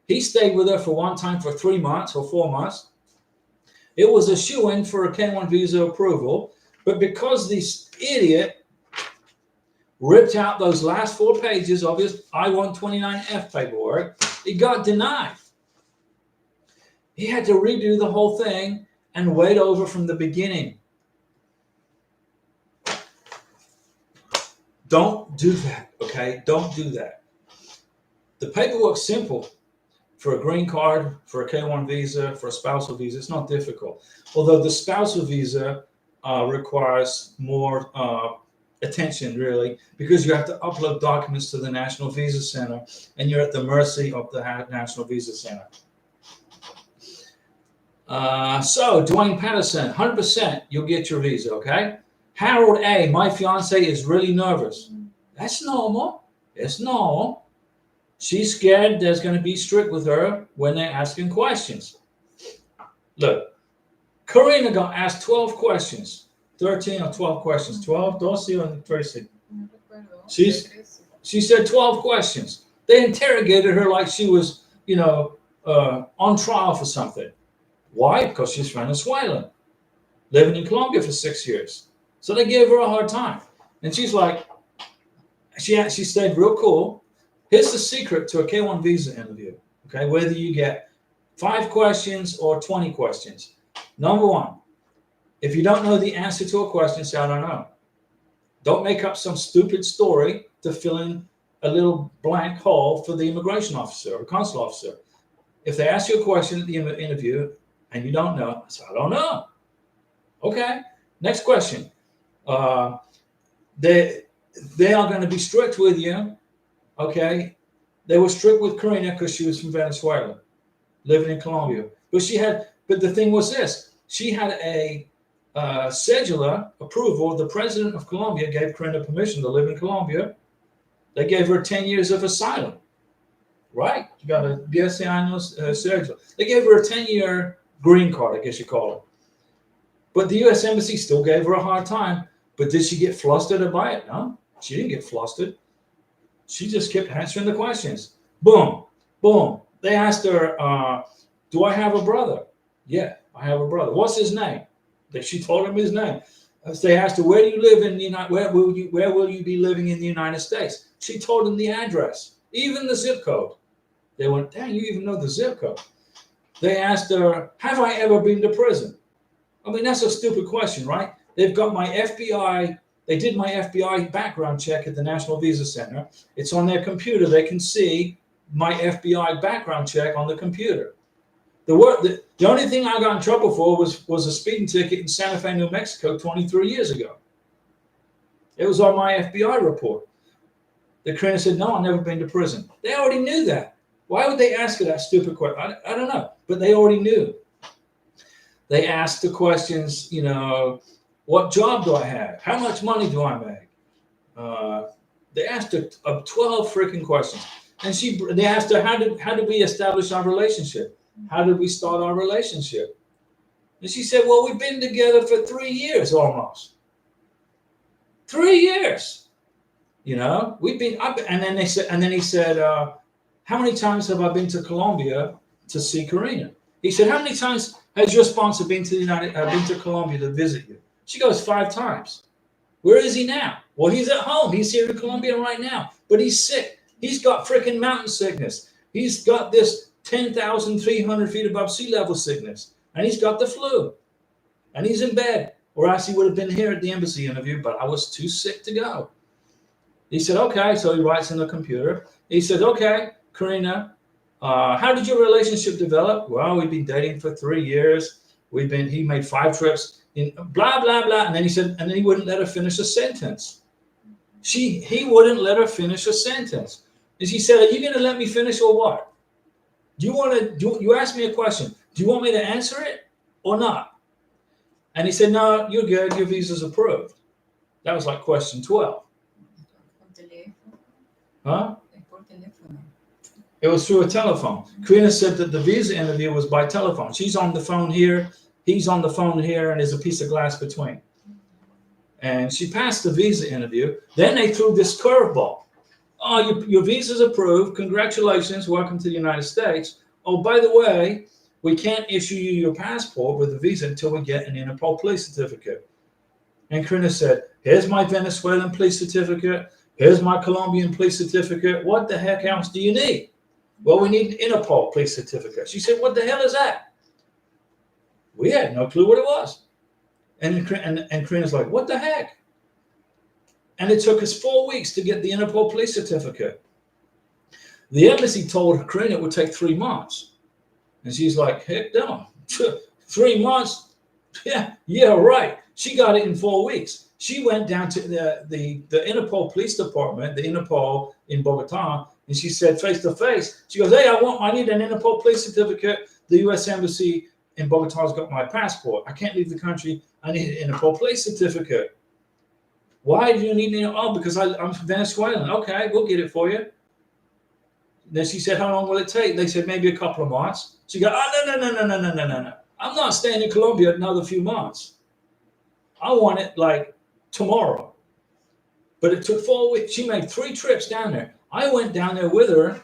He stayed with her for one time for 3 months or 4 months. It was a shoo-in for a K-1 visa approval. But because this idiot ripped out those last 4 pages of his I-129F paperwork, it got denied. He had to redo the whole thing and wait over from the beginning. Don't do that, okay? Don't do that. The paperwork's simple. For a green card, for a K-1 visa, for a spousal visa, it's not difficult. Although the spousal visa requires more attention, really, because you have to upload documents to the National Visa Center, and you're at the mercy of the National Visa Center. So, Dwayne Patterson, 100% you'll get your visa, okay? Harold A., my fiance is really nervous. That's normal. It's normal. She's scared there's going to be strict with her when they're asking questions. Look, Karina got asked 12 questions. 13 or 12 questions. 12, Dulcie or Tracy? She said 12 questions. They interrogated her like she was, on trial for something. Why? Because she's Venezuelan, living in Colombia for 6 years. So they gave her a hard time. And she's like, she stayed real cool. Here's the secret to a K-1 visa interview, okay? Whether you get 5 questions or 20 questions. Number 1, if you don't know the answer to a question, say, I don't know. Don't make up some stupid story to fill in a little blank hole for the immigration officer or consular officer. If they ask you a question at the interview and you don't know, say, I don't know. Okay, next question. They are going to be strict with you. Okay, they were strict with Karina because she was from Venezuela, living in Colombia. But the thing was this: she had a cedula approval. The president of Colombia gave Karina permission to live in Colombia. They gave her 10 years of asylum. Right? You got a 10 años cedula. They gave her a 10-year green card, I guess you call it. But the U.S. Embassy still gave her a hard time. But did she get flustered by it? No, she didn't get flustered. She just kept answering the questions. Boom, boom. They asked her, do I have a brother? Yeah, I have a brother. What's his name? She told him his name. They asked her, where do you live in the United? Where will you be living in the United States? She told them the address, even the zip code. They went, dang, you even know the zip code. They asked her, have I ever been to prison? I mean, that's a stupid question, right? They've got my FBI. They did my FBI background check at the National Visa Center. It's on their computer. They can see my FBI background check on the computer. The only thing I got in trouble for was a speeding ticket in Santa Fe, New Mexico 23 years ago. It was on my FBI report. The Karina said, no, I've never been to prison. They already knew that. Why would they ask her that stupid question? I don't know, but they already knew. They asked the questions, what job do I have? How much money do I make? They asked her 12 freaking questions. And they asked her, how did we establish our relationship? How did we start our relationship? And she said, well, we've been together for 3 years almost. 3 years. We've been up. And then he said, how many times have I been to Colombia to see Karina? He said, how many times has your sponsor been to Colombia to visit you? She goes, 5 times. Where is he now? Well, he's at home. He's here in Colombia right now. but he's sick. He's got freaking mountain sickness. He's got this 10,300 feet above sea level sickness, and he's got the flu, and he's in bed, or else he would have been here at the embassy interview, but I was too sick to go. He said, okay. So he writes in the computer. He said, okay, Karina, how did your relationship develop? Well, we've been dating for 3 years. He made 5 trips in blah, blah, blah. And then he said, and then he wouldn't let her finish a sentence. He wouldn't let her finish a sentence. And she said, are you going to let me finish or what? You asked me a question. Do you want me to answer it or not? And he said, no, you're good. Your visa's approved. That was like question 12. Huh? It was through a telephone. Karina said that the visa interview was by telephone. She's on the phone here. He's on the phone here, and there's a piece of glass between. And she passed the visa interview. Then they threw this curveball. Oh, your visa's approved. Congratulations. Welcome to the United States. Oh, by the way, we can't issue you your passport with a visa until we get an Interpol police certificate. And Karina said, here's my Venezuelan police certificate. Here's my Colombian police certificate. What the heck else do you need? Well, we need an Interpol police certificate. She said, what the hell is that? We had no clue what it was. And Karina's like, what the heck? And it took us 4 weeks to get the Interpol police certificate. The embassy told Karina it would take 3 months. And she's like, heck no. 3 months? Yeah, right. She got it in 4 weeks. She went down to the Interpol police department, the Interpol in Bogota, and she said face to face, she goes, hey, I need an Interpol police certificate. The U.S. Embassy in Bogota's got my passport. I can't leave the country. I need an Interpol police certificate. Why do you need it? Oh, because I'm Venezuelan. Okay, we'll get it for you. Then she said, how long will it take? They said, maybe a couple of months. She goes, no. I'm not staying in Colombia another few months. I want it like tomorrow. But it took 4 weeks. She made 3 trips down there. I went down there with her,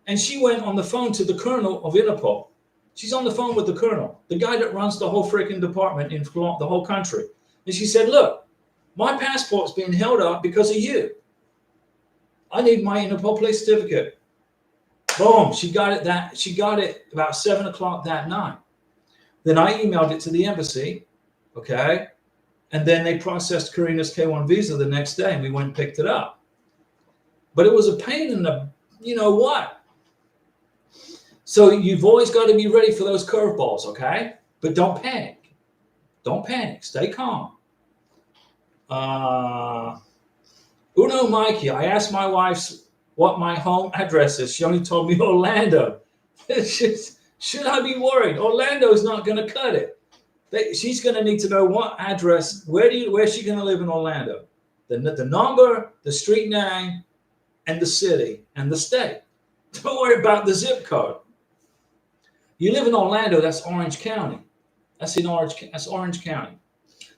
and she went on the phone to the colonel of Interpol. She's on the phone with the colonel, the guy that runs the whole freaking department in the whole country. And she said, look, my passport's being held up because of you. I need my Interpol police certificate. Boom, she got it about 7 o'clock that night. Then I emailed it to the embassy, okay? And then they processed Karina's K1 visa the next day, and we went and picked it up. But it was a pain in the, you know what? So you've always got to be ready for those curveballs, okay? But don't panic. Don't panic. Stay calm. Uno Mikey, I asked my wife what my home address is. She only told me Orlando. Should I be worried? Orlando's not going to cut it. She's going to need to know what address, where's she going to live in Orlando? The number, the street name, and the city, and the state. Don't worry about the zip code. You live in Orlando, that's Orange County. That's Orange County.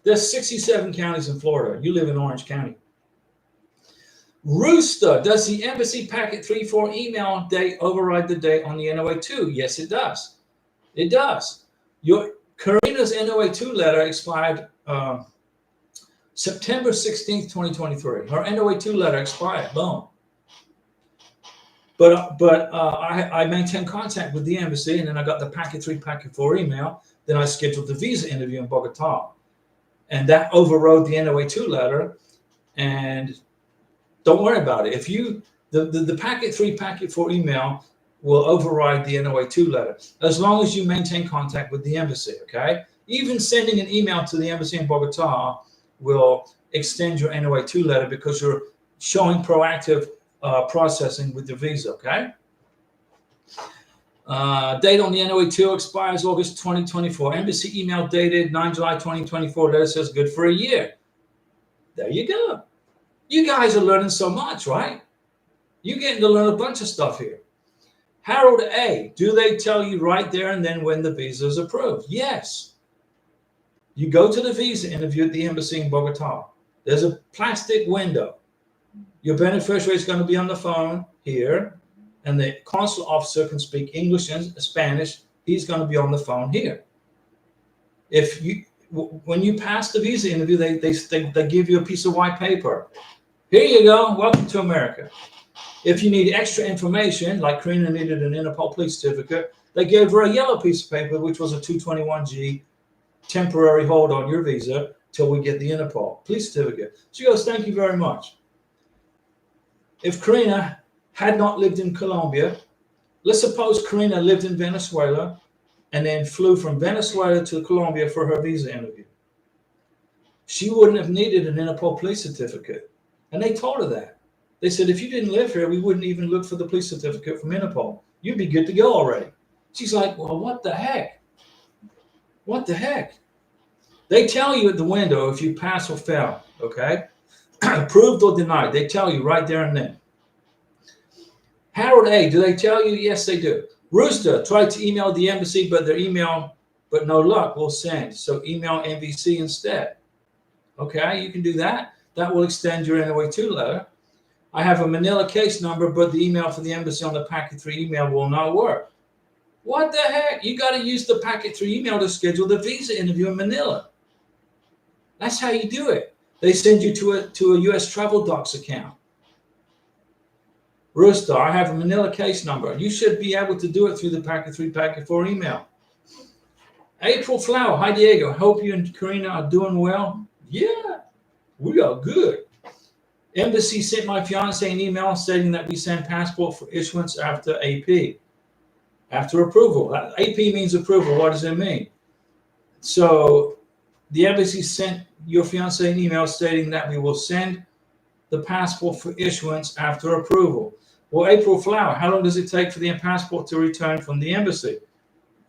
There's 67 counties in Florida. You live in Orange County. Rooster, does the embassy packet 3-4 email date override the date on the NOA2? Yes, it does. It does. Karina's NOA2 letter expired September 16th, 2023. Her NOA2 letter expired. Boom. But I maintained contact with the embassy, and then I got the packet 3, packet 4 email. Then I scheduled the visa interview in Bogota, and that overrode the NOA2 letter. And don't worry about it. If the packet 3, packet 4 email will override the NOA2 letter as long as you maintain contact with the embassy. Okay. Even sending an email to the embassy in Bogota will extend your NOA2 letter because you're showing proactive processing with the visa, okay? Date on the NOA2 expires August 2024. Embassy email dated 9 July 2024. Letter says good for a year. There you go. You guys are learning so much, right? You're getting to learn a bunch of stuff here. Harold A., do they tell you right there and then when the visa is approved? Yes. You go to the visa interview at the embassy in Bogota. There's a plastic window. Your beneficiary is going to be on the phone here, and the consul officer can speak English and Spanish. He's going to be on the phone here. When you pass the visa interview, they give you a piece of white paper. Here you go. Welcome to America. If you need extra information, like Karina needed an Interpol police certificate, they gave her a yellow piece of paper, which was a 221G temporary hold on your visa till we get the Interpol police certificate. She goes, thank you very much. If Karina had not lived in Colombia, let's suppose Karina lived in Venezuela and then flew from Venezuela to Colombia for her visa interview. She wouldn't have needed an Interpol police certificate. And they told her that. They said, if you didn't live here, we wouldn't even look for the police certificate from Interpol. You'd be good to go already. She's like, well, what the heck? What the heck? They tell you at the window if you pass or fail, okay? Approved or denied. They tell you right there and then. Harold A., do they tell you? Yes, they do. Rooster tried to email the embassy, but their email, but no luck, will send. So email NBC instead. Okay, you can do that. That will extend your NOA2 letter. I have a Manila case number, but the email for the embassy on the packet 3 email will not work. What the heck? You got to use the packet 3 email to schedule the visa interview in Manila. That's how you do it. They send you to a US Travel Docs account. Rooster, I have a Manila case number. You should be able to do it through the packet 3, packet 4 email. April Flower, hi Diego. Hope you and Karina are doing well. Yeah, we are good. Embassy sent my fiance an email stating that we send passport for issuance after AP. After approval. AP means approval. What does it mean? So the embassy sent your fiance an email stating that we will send the passport for issuance after approval. Well, April Flower, how long does it take for the passport to return from the embassy?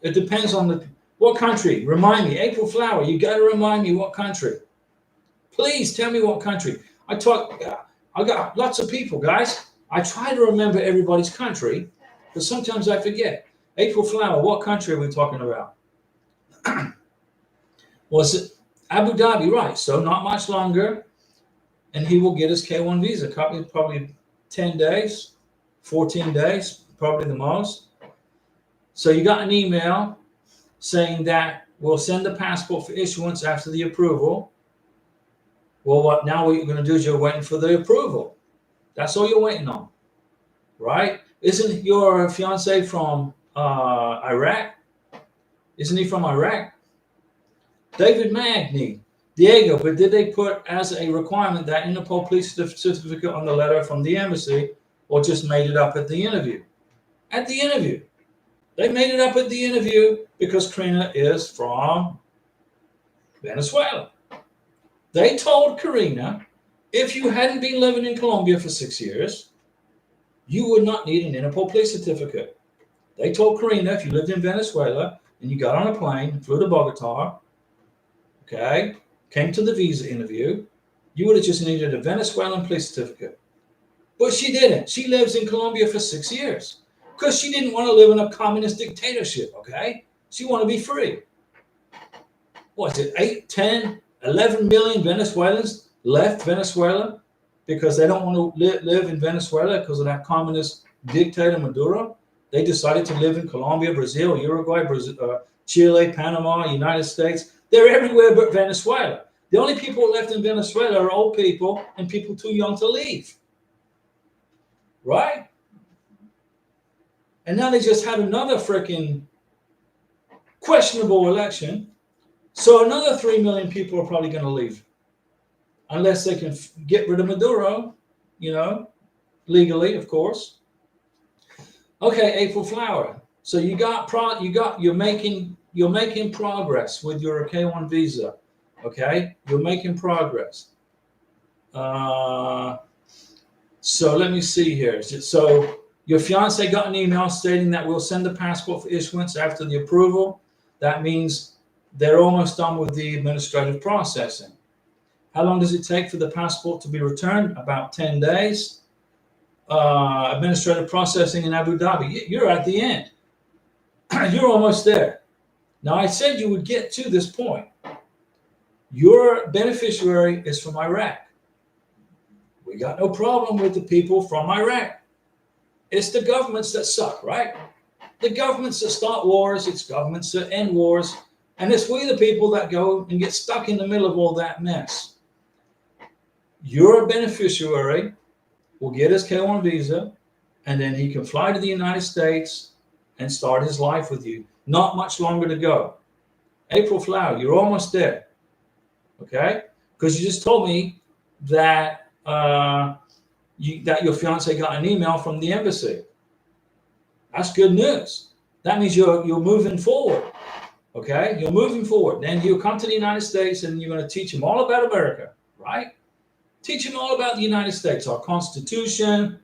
It depends on what country. Remind me, April Flower, you got to remind me what country. Please tell me what country. I got lots of people, guys. I try to remember everybody's country, but sometimes I forget. April Flower, what country are we talking about? Was it Abu Dhabi? Right. So not much longer, and he will get his K1 visa. Probably 10 days, 14 days, probably the most. So you got an email saying that we'll send the passport for issuance after the approval. Well, what you're going to do is you're waiting for the approval. That's all you're waiting on, right? Isn't your fiance from Iraq? Isn't he from Iraq? David Magny, Diego, but did they put as a requirement that Interpol police certificate on the letter from the embassy, or just made it up at the interview? At the interview. They made it up at the interview because Karina is from Venezuela. They told Karina, if you hadn't been living in Colombia for 6 years, you would not need an Interpol police certificate. They told Karina, if you lived in Venezuela and you got on a plane, flew to Bogota, okay, came to the visa interview, you would have just needed a Venezuelan police certificate. But she didn't. She lives in Colombia for 6 years because she didn't want to live in a communist dictatorship, okay? She wanted to be free. What is it, 8, 10, 11 million Venezuelans left Venezuela because they don't want to live in Venezuela because of that communist dictator Maduro. They decided to live in Colombia, Brazil, Uruguay, Chile, Panama, United States. They're everywhere but Venezuela. The only people left in Venezuela are old people and people too young to leave. Right? And now they just had another freaking questionable election. So another 3 million people are probably going to leave. Unless they can get rid of Maduro, legally, of course. Okay, April Flower. So you're making progress with your K1 visa. Okay, you're making progress. So let me see here. So your fiance got an email stating that we'll send the passport for issuance after the approval. That means they're almost done with the administrative processing. How long does it take for the passport to be returned? About 10 days. Administrative processing in Abu Dhabi. You're at the end. You're almost there. Now, I said you would get to this point. Your beneficiary is from Iraq. We got no problem with the people from Iraq. It's the governments that suck, right? The governments that start wars, it's governments that end wars, and it's we the people that go and get stuck in the middle of all that mess. Your beneficiary will get his K1 visa, and then he can fly to the United States and start his life with you. Not much longer to go. April Flower, you're almost there. Okay? Because you just told me that that your fiance got an email from the embassy. That's good news. That means you're moving forward. Okay? You're moving forward. Then you'll come to the United States and you're going to teach him all about America, right? Teach him all about the United States, our Constitution,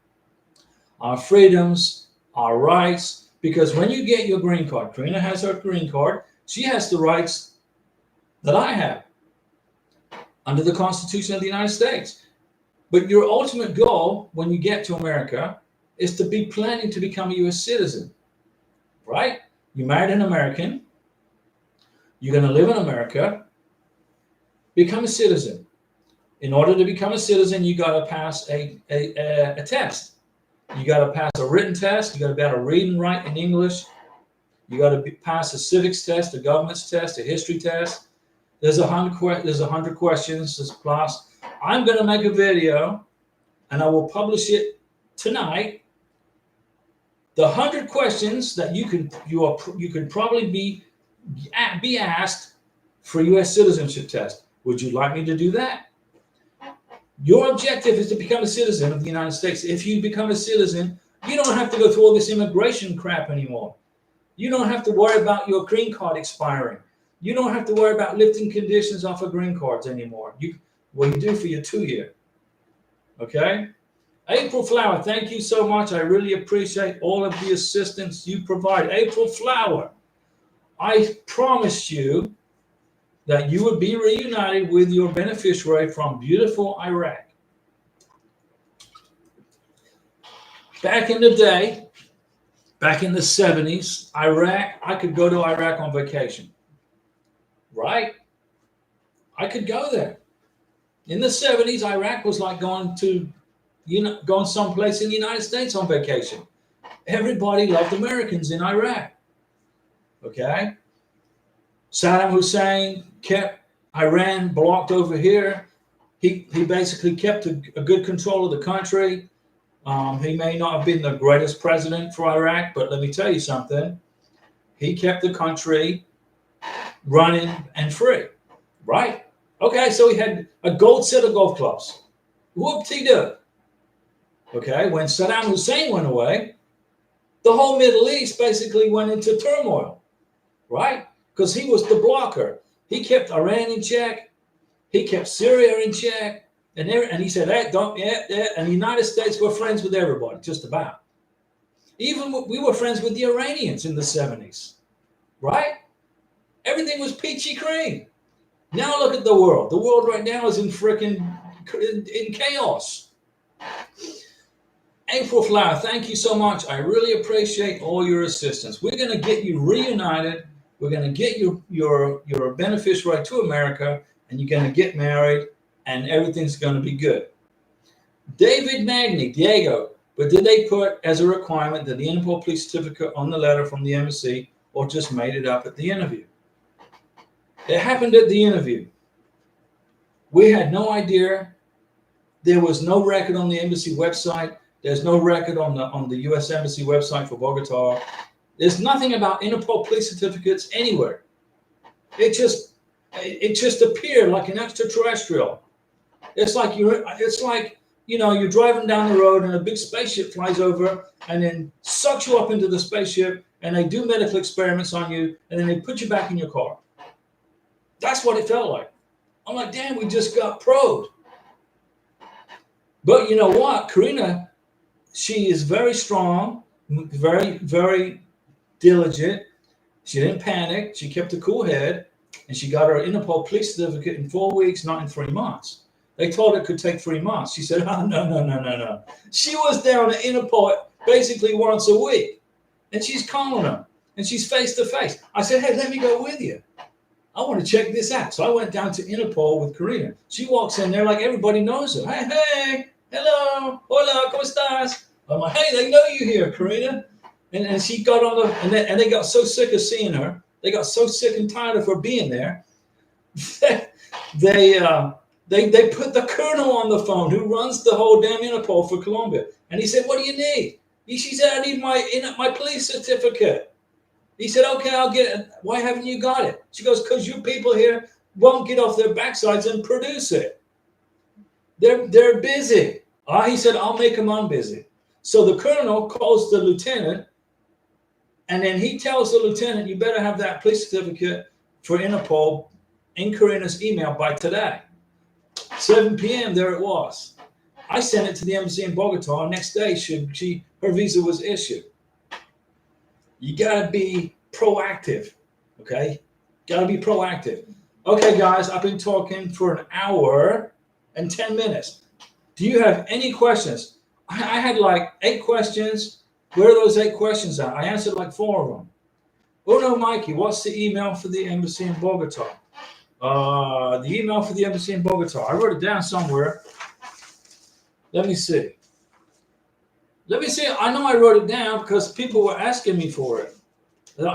our freedoms, our rights. Because when you get your green card, Karina has her green card, she has the rights that I have under the Constitution of the United States. But your ultimate goal when you get to America is to be planning to become a U.S. citizen, right? You married an American, you're going to live in America, become a citizen. In order to become a citizen, you got to pass a test. You got to pass a written test. You got to be able to read and write in English. You got to pass a civics test, a government's test, a history test. There's 100 questions. This class. I'm going to make a video, and I will publish it tonight. The 100 questions that you could probably be asked for a U.S. citizenship test. Would you like me to do that? Your objective is to become a citizen of the United States. If you become a citizen, you don't have to go through all this immigration crap anymore. You don't have to worry about your green card expiring. You don't have to worry about lifting conditions off of green cards anymore. You do for your 2-year. Okay? April Flower, thank you so much. I really appreciate all of the assistance you provide. April Flower, I promised you that you would be reunited with your beneficiary from beautiful Iraq. Back in the day, back in the 70s, Iraq, I could go to Iraq on vacation, right? I could go there. In the 70s, Iraq was like going someplace in the United States on vacation. Everybody loved Americans in Iraq, okay? Saddam Hussein kept Iran blocked over here. He basically kept a good control of the country. He may not have been the greatest president for Iraq, but let me tell you something. He kept the country running and free, right? Okay, so he had a gold set of golf clubs. Whoop-de-doo. Okay, when Saddam Hussein went away, the whole Middle East basically went into turmoil, right? Because he was the blocker. He kept Iran in check. He kept Syria in check. And he said, hey, don't, yeah. And the United States were friends with everybody, just about. Even we were friends with the Iranians in the 70s, right? Everything was peachy cream. Now look at the world. The world right now is in chaos. April Flower, thank you so much. I really appreciate all your assistance. We're going to get you reunited. We're going to get your beneficiary to America, and you're going to get married, and everything's going to be good. David Magny, Diego, but did they put as a requirement that the Interpol police certificate on the letter from the embassy, or just made it up at the interview? It happened at the interview. We had no idea. There was no record on the embassy website. There's no record on the U.S. Embassy website for Bogota. There's nothing about Interpol police certificates anywhere. It just appeared like an extraterrestrial. It's like you're driving down the road and a big spaceship flies over and then sucks you up into the spaceship, and they do medical experiments on you, and then they put you back in your car. That's what it felt like. I'm like, damn, we just got probed. But you know what? Karina, she is very strong, very, very diligent. She didn't panic. She kept a cool head, and she got her Interpol police certificate in 4 weeks, not in 3 months. They told her it could take 3 months. She said, oh, no. She was down at Interpol basically once a week, and she's calling them, and she's face to face. I said, hey, let me go with you. I want to check this out. So I went down to Interpol with Karina. She walks in there like everybody knows her. Hey, hello, hola, ¿cómo estás? I'm like, hey, they know you here, Karina. And she got on and they got so sick of seeing her. They got so sick and tired of her being there. They put the colonel on the phone who runs the whole damn Interpol for Colombia. And he said, what do you need? She said, I need my police certificate. He said, okay, I'll get it. Why haven't you got it? She goes, because you people here won't get off their backsides and produce it. They're busy. He said, I'll make them unbusy. So the colonel calls the lieutenant, and then he tells the lieutenant, you better have that police certificate for Interpol in Karina's email by today. 7 p.m. there it was. I sent it to the embassy in Bogota. Next day, her visa was issued. You gotta be proactive, okay? Gotta be proactive. Okay, guys, I've been talking for an hour and 10 minutes. Do you have any questions? I had like 8 questions. Where are those 8 questions at? I answered like 4 of them. Oh no, Mikey, what's the email for the embassy in Bogota? The email for the embassy in Bogota. I wrote it down somewhere. Let me see. I know I wrote it down because people were asking me for it.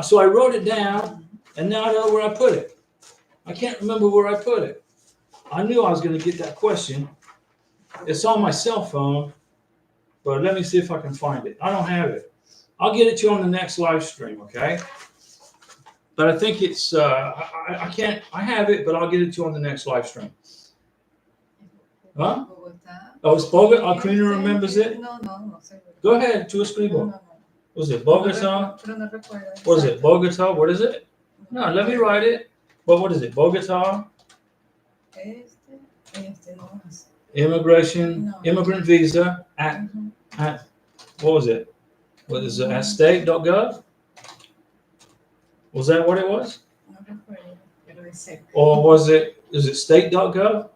So I wrote it down, and now I know where I put it. I can't remember where I put it. I knew I was going to get that question. It's on my cell phone, but let me see if I can find it. I don't have it. I'll get it to you on the next live stream, okay? But I think it's, I have it, but I'll get it to you on the next live stream. Huh? Oh, it's Bogota. Karina remembers it? No. Go ahead, to escribo. What is it, Bogota? What is it, Bogota? What is it? No, let me write it. What is it, Bogota? Immigrant visa at what was it? What is it, at state.gov? Was that what it was? Or is it state.gov?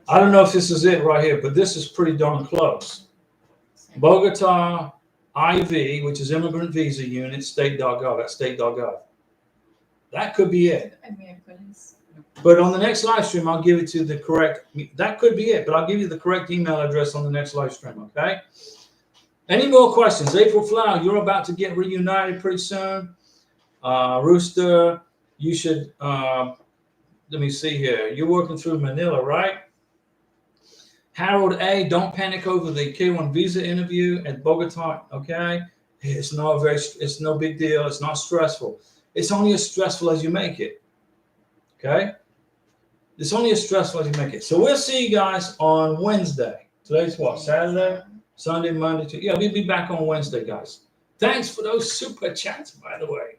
I don't know if this is it right here, but this is pretty darn close. Bogota IV, which is immigrant visa unit, state.gov, at state.gov. That could be it. But on the next live stream, I'll give it to the correct, that could be it, but I'll give you the correct email address on the next live stream, okay? Any more questions? April Flower, you're about to get reunited pretty soon. Rooster, you should, let me see here. You're working through Manila, right? Harold A, don't panic over the K1 visa interview at Bogota, okay? It's no big deal. It's not stressful. It's only as stressful as you make it, okay? It's only as stressful as you make it. So we'll see you guys on Wednesday. Today's what, Saturday? Sunday, Monday, Tuesday. Yeah, we'll be back on Wednesday, guys. Thanks for those super chats, by the way.